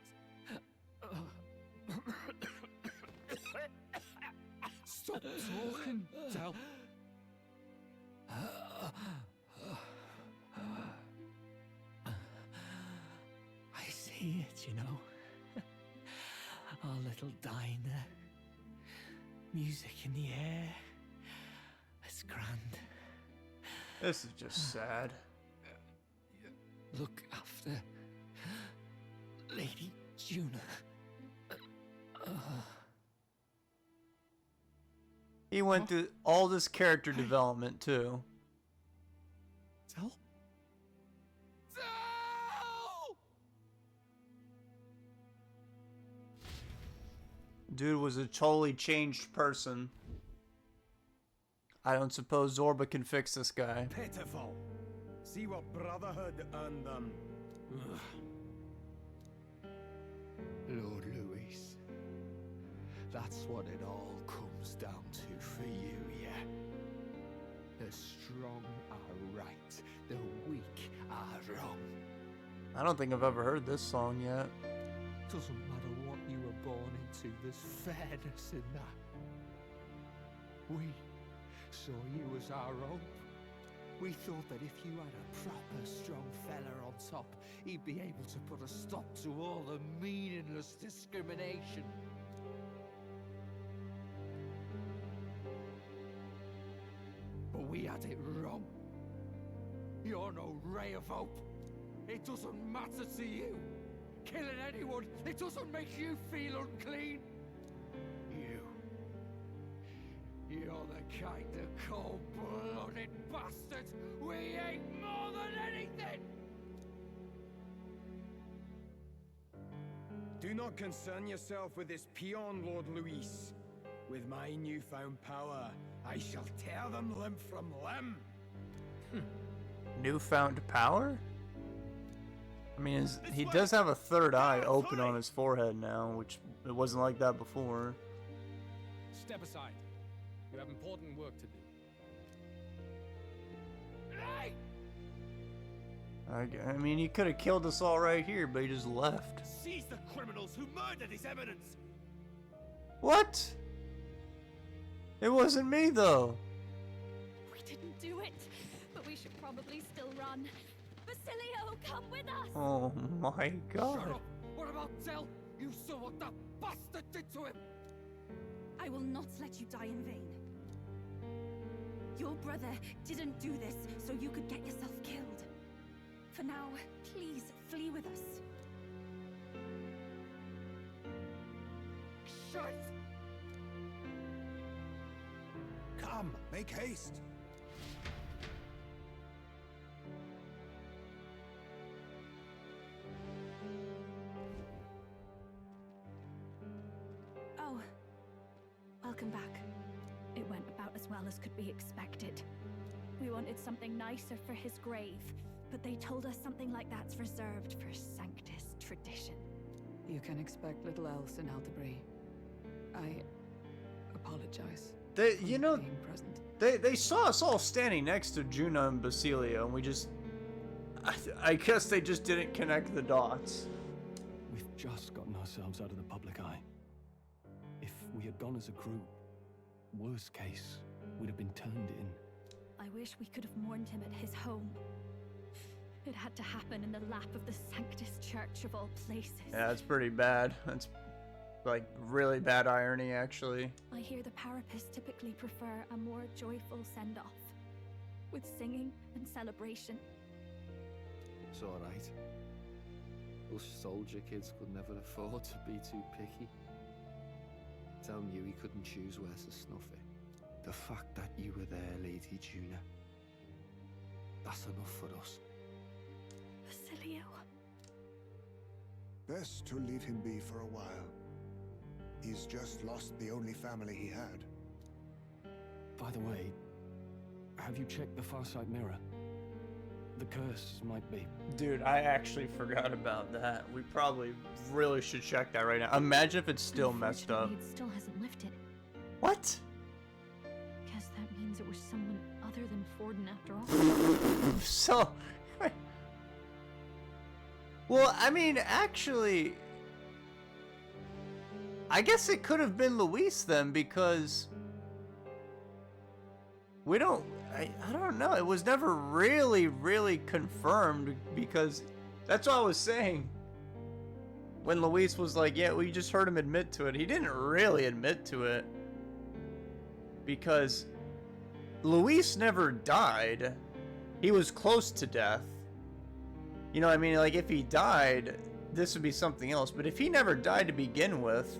Stop talking, Del. I see it, you know. Our little diner. Music in the air. It's grand. This is just sad. Look after Lady Juna. He went through all this character development too. Del? Dude was a totally changed person. I don't suppose Zorba can fix this guy. Pitiful. See what Brotherhood earned them. Lord Luis, that's what it all comes down to for you, yeah? The strong are right, the weak are wrong. I don't think I've ever heard this song yet. Doesn't matter what you were born into, there's fairness in that. We saw you as our own. We thought that if you had a proper strong fella on top, he'd be able to put a stop to all the meaningless discrimination. But we had it wrong. You're no ray of hope. It doesn't matter to you. Killing anyone, it doesn't make you feel unclean. You're the kind of cold-blooded bastard we hate more than anything! Do not concern yourself with this peon, Lord Luis. With my newfound power, I shall tear them limb from limb. Newfound power? I mean, he does have a third eye open on his forehead now, which it wasn't like that before. Step aside. You have important work to do. I mean, he could have killed us all right here, but he just left. Seize the criminals who murdered His Eminence! What? It wasn't me, though. We didn't do it, but we should probably still run. Basilio, come with us! Oh my god. Shut up! What about Del? You saw what that bastard did to him! I will not let you die in vain. Your brother didn't do this so you could get yourself killed. For now, please flee with us. Shut! Come, make haste. Welcome back. It went about as well as could be expected. We wanted something nicer for his grave, but they told us something like that's reserved for Sanctus tradition. You can expect little else in Aldebury. I apologize. You know, they saw us all standing next to Juno and Basilio, and we just... I guess they just didn't connect the dots. We've just gotten ourselves out of the public eye. If we had gone as a group, worst case, we'd have been turned in. I wish we could have mourned him at his home. It had to happen in the lap of the Sanctus Church of all places. Yeah, that's pretty bad. That's like really bad irony, actually. I hear the Parapists typically prefer a more joyful send-off, with singing and celebration. It's alright. Us soldier kids could never afford to be too picky. Telling you he couldn't choose where to snuff it. The fact that you were there, Lady Juna, that's enough for us. Basilio. Best to leave him be for a while. He's just lost the only family he had. By the way, have you checked the Farsight mirror? The curse might be... Dude, I actually forgot about that. We probably really should check that right now. Imagine if it's still messed up. It still hasn't lifted. What? Guess that means it was someone other than Forden after all. So... Well, I mean, actually... I guess it could have been Luis then, because... We don't... I don't know. It was never really confirmed, because... That's what I was saying. When Luis was like, yeah, we just heard him admit to it. He didn't really admit to it. Because... Luis never died. He was close to death. You know what I mean? Like, if he died, this would be something else. But if he never died to begin with,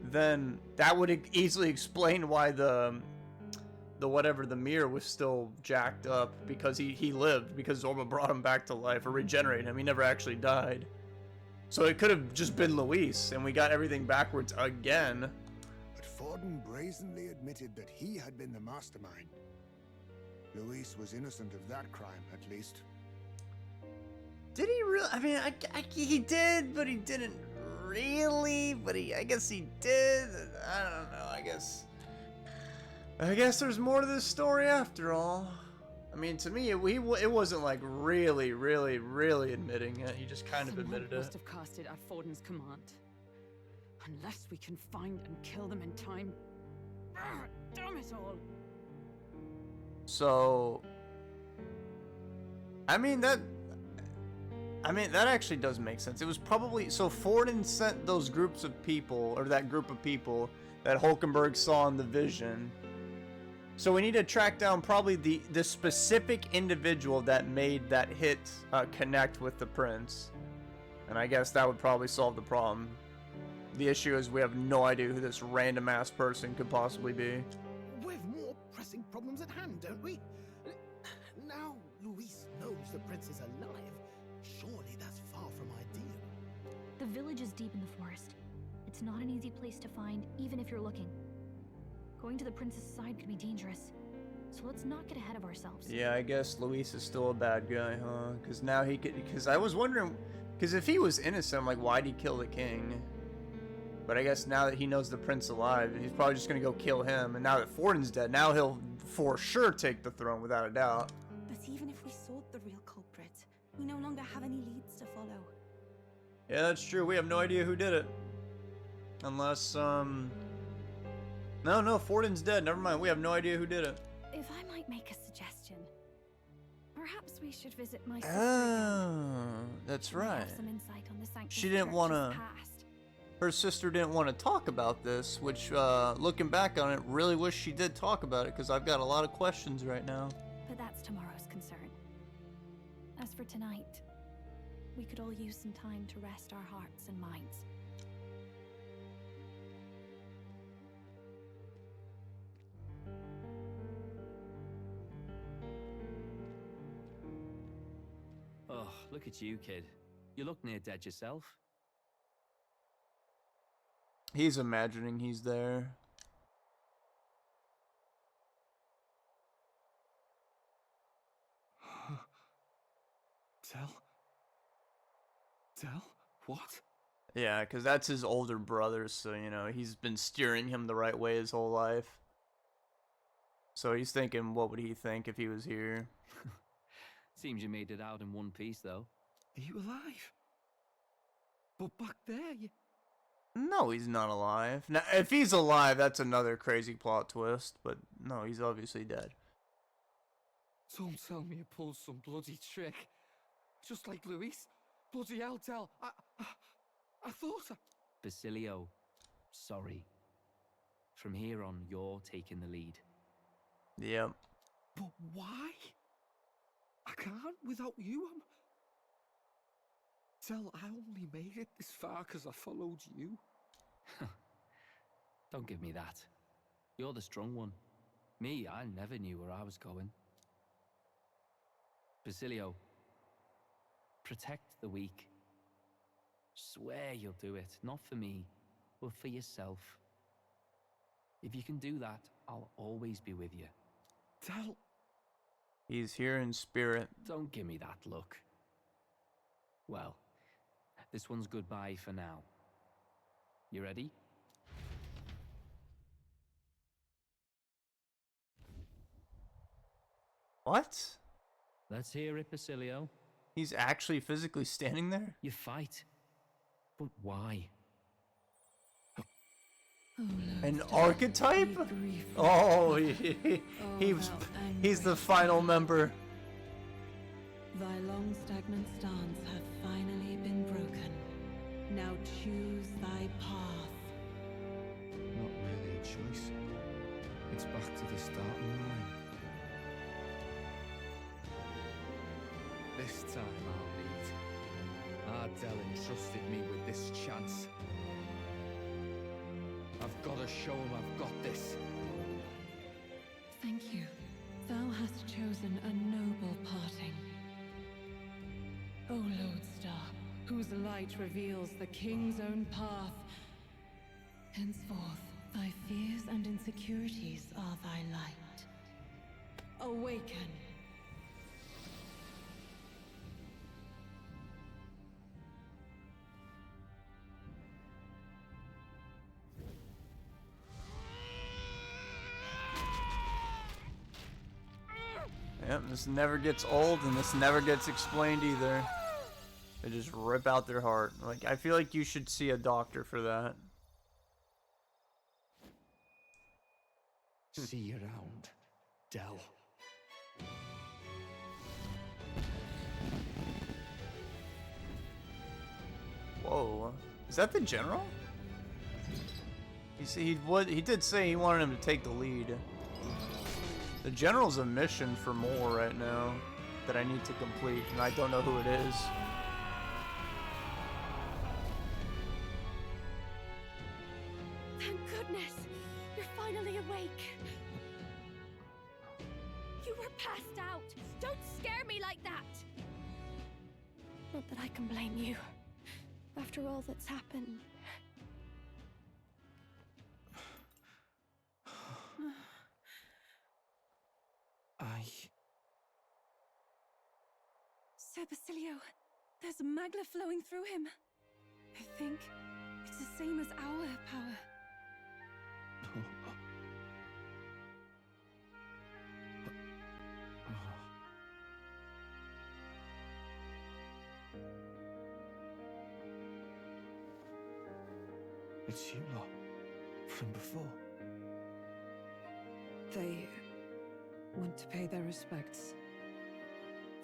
then that would easily explain why the mirror was still jacked up, because he lived, because Zorba brought him back to life, or regenerated him. He never actually died. So it could have just been Luis, and we got everything backwards again. But Forden brazenly admitted that he had been the mastermind. Luis was innocent of that crime, at least. Did he really? I mean, he did, but he didn't really. But I guess he did. I don't know. I guess there's more to this story after all. I mean, to me, it wasn't like really admitting it. He just kind of admitted it. Must have cast it at Forden's command. Unless we can find and kill them in time. Damn it all! So, I mean that actually does make sense. It was probably, so Forden sent those groups of people, or that group of people that Hulkenberg saw in the vision. So we need to track down probably the specific individual that made that hit connect with the prince. And I guess that would probably solve the problem. The issue is we have no idea who this random ass person could possibly be. We've more pressing problems at hand, don't we? Now Luis knows the prince is alive. Surely that's far from ideal. The village is deep in the forest. It's not an easy place to find, even if you're looking. Going to the prince's side could be dangerous. So let's not get ahead of ourselves. Yeah, I guess Luis is still a bad guy, huh? Because now he could... Because I was wondering... Because if he was innocent, I'm like, why'd he kill the king? But I guess now that he knows the prince alive, he's probably just going to go kill him. And now that Forden's dead, now he'll for sure take the throne, without a doubt. But even if we sought the real culprit, we no longer have any leads to follow. Yeah, that's true. We have no idea who did it. Unless, No, Forden's dead. Never mind. We have no idea who did it. If I might make a suggestion, perhaps we should visit my sister. Oh, that's right. Have some insight on the Sanctus She didn't Church's want to... past. Her sister didn't want to talk about this, which, looking back on it, really wish she did talk about it, because I've got a lot of questions right now. But that's tomorrow's concern. As for tonight, we could all use some time to rest our hearts and minds. Oh, look at you, kid. You look near dead yourself. He's imagining he's there. Del? What? Yeah, because that's his older brother, so, you know, he's been steering him the right way his whole life. So he's thinking, what would he think if he was here? Seems you made it out in one piece, though. Are you alive? But back there, you... No, he's not alive. Now, if he's alive, that's another crazy plot twist, but no, he's obviously dead. Don't tell me you pulled some bloody trick. Just like Luis. Bloody hell, Del. I thought Basilio, sorry. From here on, you're taking the lead. Yep. But why? I can't without you. Del, I only made it this far because I followed you. Don't give me that. You're the strong one. Me, I never knew where I was going. Basilio, protect the weak. Swear you'll do it, not for me, but for yourself. If you can do that, I'll always be with you. Del... He's here in spirit. Don't give me that look. Well, this one's goodbye for now. You ready? What? Let's hear it, Basilio. He's actually physically standing there? You fight. But why? An archetype? Oh, he's the final member. Thy long stagnant stance hath finally been broken. Now choose thy path. Not really a choice. It's back to the starting line. This time I'll lead. Ardell entrusted me with this chance. I've got to show him I've got this. Thank you. Thou hast chosen a noble parting. O Lodestar, whose light reveals the king's own path. Henceforth, thy fears and insecurities are thy light. Awaken. Yep, this never gets old, and this never gets explained either. They just rip out their heart. Like, I feel like you should see a doctor for that. See you around, Del. Whoa, is that the general? You see, he did say he wanted him to take the lead. The general's a mission for more right now that I need to complete, and I don't know who it is. Thank goodness! You're finally awake! You were passed out! Don't scare me like that! Not that I can blame you. After all that's happened. Sir Basilio, there's magla flowing through him. I think it's the same as our power. It's you lot from before. They went to pay their respects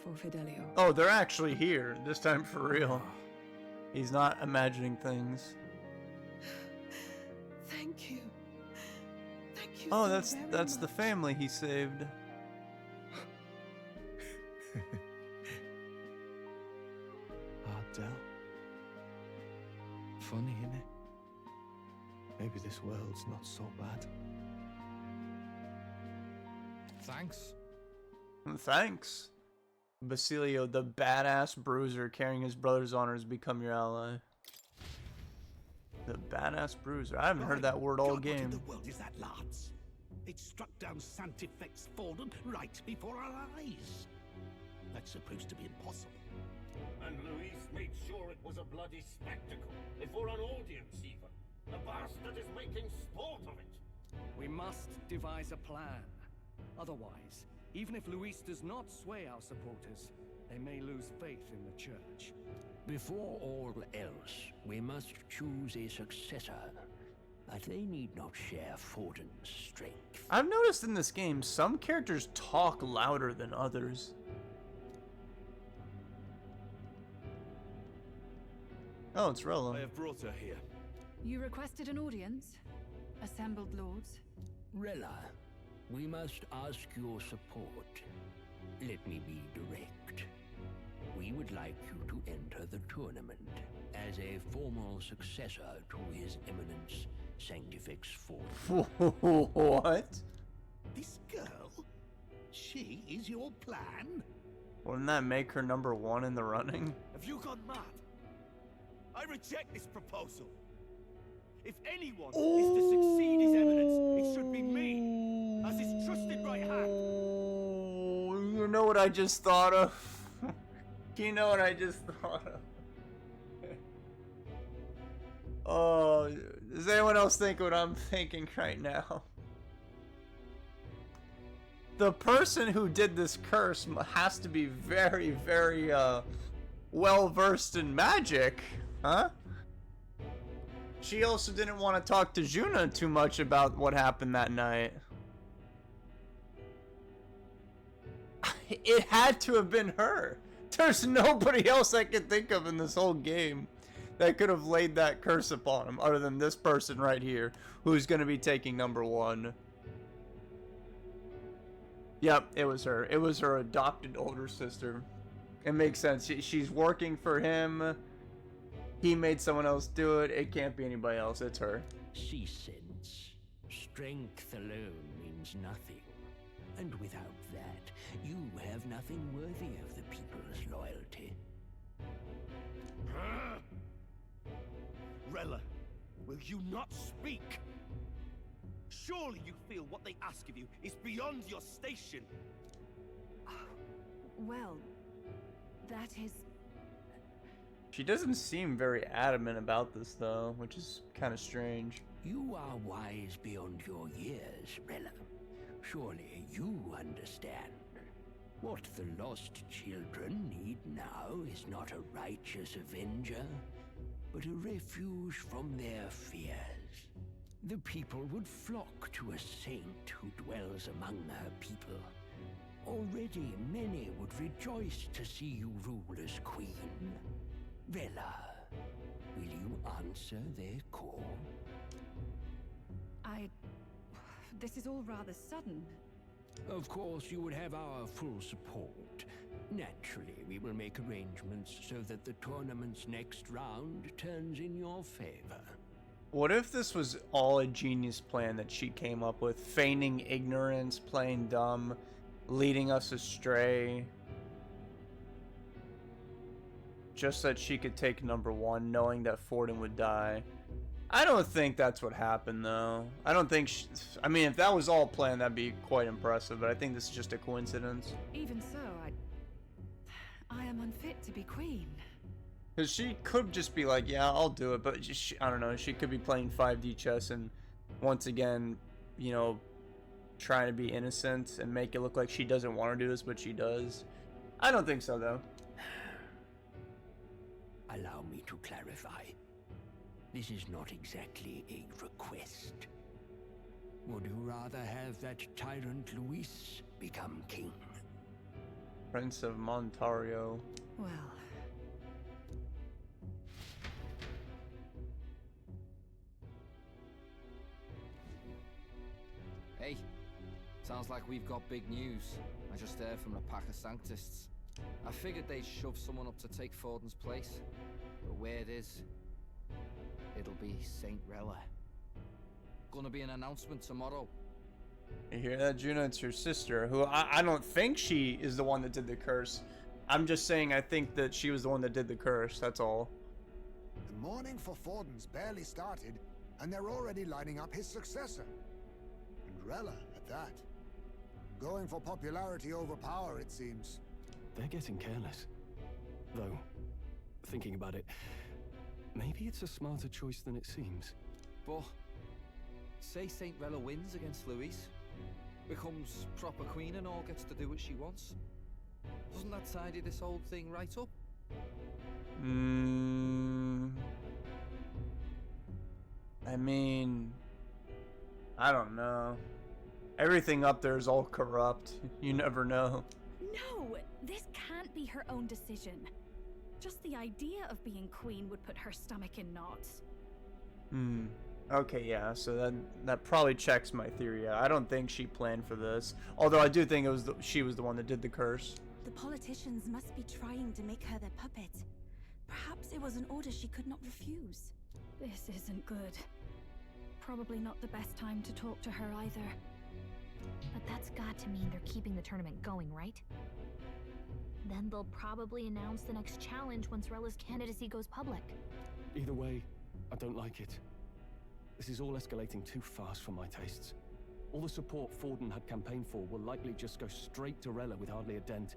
for Fidelio. Oh, they're actually here, this time for real. He's not imagining things. Thank you. Thank you. Oh, so that's very the much. family he saved. Ardell. Funny, innit? Maybe this world's not so bad. Thanks. Thanks. Basilio, the badass bruiser carrying his brother's honors, become your ally. The badass bruiser. I haven't heard that word all God, what in game. the world is that, lads? It struck down Santifex Forden right before our eyes. That's supposed to be impossible. And Luis made sure it was a bloody spectacle, before an audience even. The bastard is making sport of it. We must devise a plan. Otherwise, even if Luis does not sway our supporters, they may lose faith in the church. Before all else, we must choose a successor. But they need not share Forden's strength. I've noticed in this game, some characters talk louder than others. Oh, it's Rella. I have brought her here. You requested an audience? Assembled lords? Rella, we must ask your support. Let me be direct. We would like you to enter the tournament as a formal successor to His Eminence Sanctifex Forden. What? This girl? She is your plan? Wouldn't that make her #1 in the running? Have you gone mad? I reject this proposal. If anyone is to succeed His Eminence, it should be me, as his trusted right hand. You know what I just thought of? You know what I just thought of? Oh, does anyone else think what I'm thinking right now? The person who did this curse has to be very, very, well versed in magic, huh? She also didn't want to talk to Juna too much about what happened that night. It had to have been her. There's nobody else I could think of in this whole game that could have laid that curse upon him other than this person right here, who's going to be taking #1. Yep, it was her. It was her adopted older sister. It makes sense. She's working for him. He made someone else do it. It can't be anybody else. It's her. She sense. Strength alone means nothing. And without that, you have nothing worthy of the people's loyalty. Rella, will you not speak? Surely you feel what they ask of you is beyond your station. Well, that is... She doesn't seem very adamant about this, though, which is kind of strange. You are wise beyond your years, Rella. Surely you understand. What the lost children need now is not a righteous avenger, but a refuge from their fears. The people would flock to a saint who dwells among her people. Already many would rejoice to see you rule as queen. Rella, will you answer their call? This is all rather sudden. Of course, you would have our full support. Naturally, we will make arrangements so that the tournament's next round turns in your favor. What if this was all a genius plan that she came up with? Feigning ignorance, playing dumb, leading us astray. Just that she could take #1, knowing that Forden would die. I don't think that's what happened, though. I don't think I mean, if that was all planned, that'd be quite impressive, but I think this is just a coincidence. Even so, I am unfit to be queen. Because she could just be like, yeah, I'll do it, but I don't know, she could be playing 5D chess and once again, you know, trying to be innocent and make it look like she doesn't want to do this, but she does. I don't think so, though. Allow me to clarify. This is not exactly a request. Would you rather have that tyrant Luis become king? Prince of Montario. Well... Hey, sounds like we've got big news. I just heard from the pack of Sanctists. I figured they'd shove someone up to take Forden's place, but where it is, it'll be Saint Rella. Gonna be an announcement tomorrow. You hear that, Juna? It's your sister, who I don't think she is the one that did the curse. I'm just saying I think that she was the one that did the curse, that's all. The mourning for Forden's barely started, and they're already lining up his successor. And Rella, at that. Going for popularity over power, it seems. They're getting careless. Though, thinking about it, maybe it's a smarter choice than it seems. But say Saint Rella wins against Louise, becomes proper queen and all gets to do what she wants. Doesn't that tidy this whole thing right up? I mean, I don't know. Everything up there is all corrupt. You never know. No, this can't be her own decision. Just the idea of being queen would put her stomach in knots. Okay, yeah, so that probably checks my theory. I don't think she planned for this. Although I do think it was she was the one that did the curse. The politicians must be trying to make her their puppet. Perhaps it was an order she could not refuse. This isn't good. Probably not the best time to talk to her either. But that's got to mean they're keeping the tournament going, right? Then they'll probably announce the next challenge once Rella's candidacy goes public. Either way, I don't like it. This is all escalating too fast for my tastes. All the support Forden had campaigned for will likely just go straight to Rella with hardly a dent.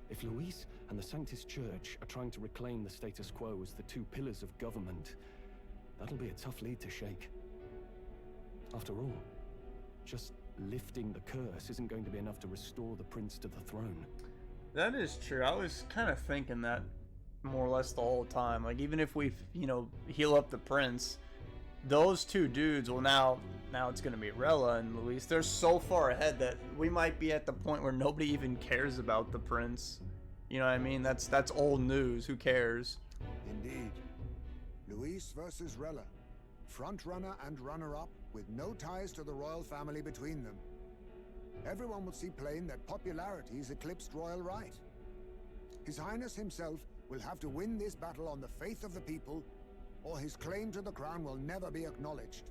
If Louise and the Sanctus Church are trying to reclaim the status quo as the two pillars of government, that'll be a tough lead to shake. After all, just lifting the curse isn't going to be enough to restore the prince to the throne. That is true. I was kind of thinking that more or less the whole time. Like, even if we, heal up the prince, those two dudes will now it's going to be Rella and Luis. They're so far ahead that we might be at the point where nobody even cares about the prince. You know what I mean? That's old news. Who cares? Indeed. Luis versus Rella. Front runner and runner-up with no ties to the royal family between them. Everyone will see plain that popularity's eclipsed royal right. His Highness himself will have to win this battle on the faith of the people, or his claim to the crown will never be acknowledged.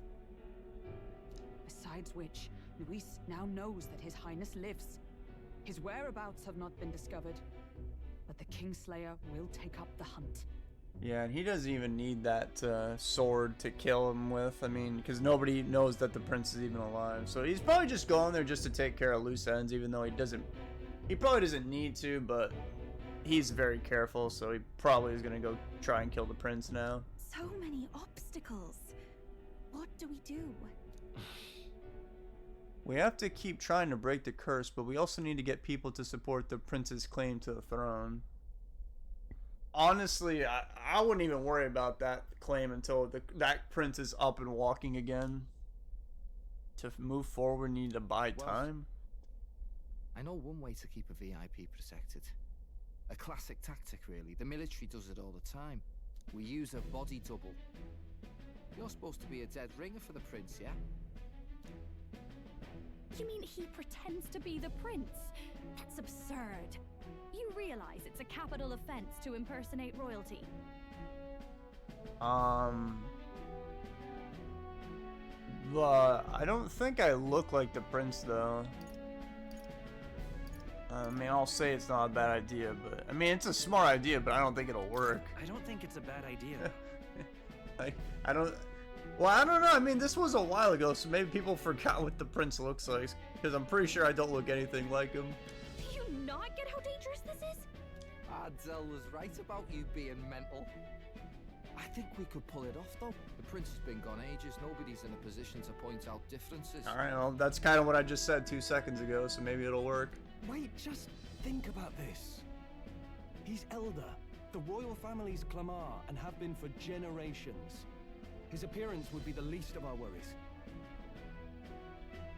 Besides which, Luis now knows that His Highness lives. His whereabouts have not been discovered, but the Kingslayer will take up the hunt. Yeah, and he doesn't even need that sword to kill him with. I mean, because nobody knows that the prince is even alive. So he's probably just going there just to take care of loose ends, even though he probably doesn't need to, but he's very careful, so he probably is going to go try and kill the prince now. So many obstacles. What do we do? We have to keep trying to break the curse, but we also need to get people to support the prince's claim to the throne. Honestly, I wouldn't even worry about that claim until that prince is up and walking again. To move forward, we need to buy time. I know one way to keep a VIP protected. A classic tactic, really. The military does it all the time. We use a body double. You're supposed to be a dead ringer for the prince, yeah? You mean he pretends to be the prince? That's absurd. You realize it's a capital offense to impersonate royalty? I don't think I look like the prince, though. I mean, I'll say it's not a bad idea, but... I mean, it's a smart idea, but I don't think it'll work. I don't think it's a bad idea. I don't... Well, I don't know. I mean, this was a while ago, so maybe people forgot what the prince looks like. Because I'm pretty sure I don't look anything like him. Do you not get how dangerous this is? Ardell was right about you being mental. I think we could pull it off, though. The prince has been gone ages. Nobody's in a position to point out differences. Alright, well, that's kind of what I just said 2 seconds ago, so maybe it'll work. Wait, just think about this. He's elder, the royal family's Clamar, and have been for generations. His appearance would be the least of our worries.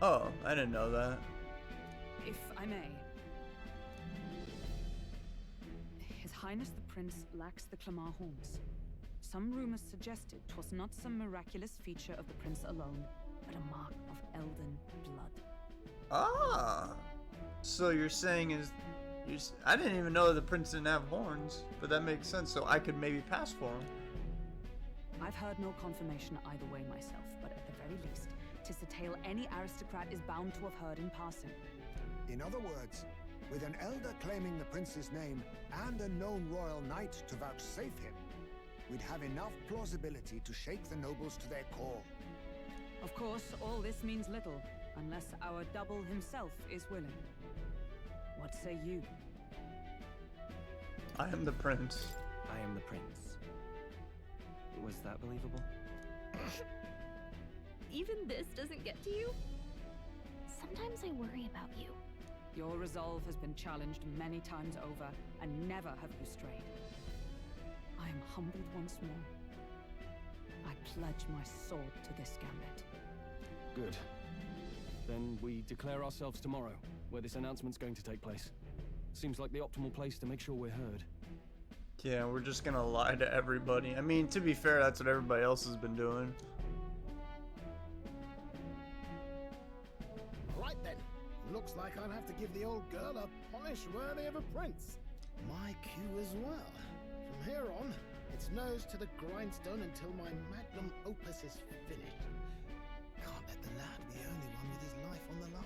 Oh, I didn't know that. If I may. His Highness the Prince lacks the Clamar horns. Some rumors suggested 'twas not some miraculous feature of the prince alone, but a mark of elden blood. Ah! So you're saying I didn't even know the prince didn't have horns, but that makes sense, so I could maybe pass for him. I've heard no confirmation either way myself, but at the very least, 'tis a tale any aristocrat is bound to have heard in passing. In other words, with an elder claiming the prince's name and a known royal knight to vouchsafe him, we'd have enough plausibility to shake the nobles to their core. Of course, all this means little, unless our double himself is willing. What say you? I am the prince. I am the prince. Was that believable? Even this doesn't get to you? Sometimes I worry about you. Your resolve has been challenged many times over, and never have you strayed. I am humbled once more. I pledge my sword to this gambit. Good. Then we declare ourselves tomorrow, where this announcement's going to take place. Seems like the optimal place to make sure we're heard. Yeah, we're just gonna lie to everybody. I mean, to be fair, that's what everybody else has been doing. Right then. Looks like I'll have to give the old girl a polish worthy of a prince. My cue as well. From here on, it's nose to the grindstone until my magnum opus is finished. Can't let the lad be the only one with his life on the line.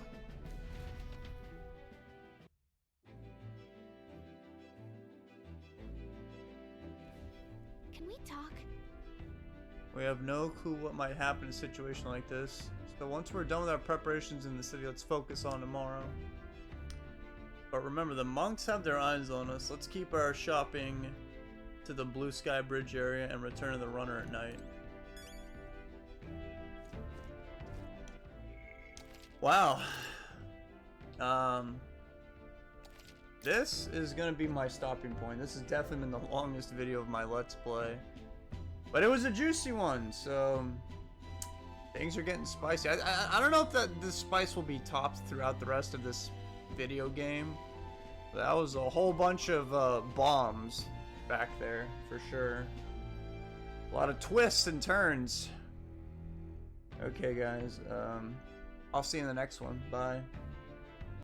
Can we talk? We have no clue what might happen in a situation like this. So once we're done with our preparations in the city, let's focus on tomorrow. But remember, the monks have their eyes on us. Let's keep our shopping to the Blue Sky Bridge area and return to the runner at night. Wow. This is gonna be my stopping point. This has definitely been the longest video of my Let's Play. But it was a juicy one, so things are getting spicy. I don't know if this spice will be topped throughout the rest of this video game. That was a whole bunch of bombs back there, for sure. A lot of twists and turns. Okay, guys. I'll see you in the next one. Bye.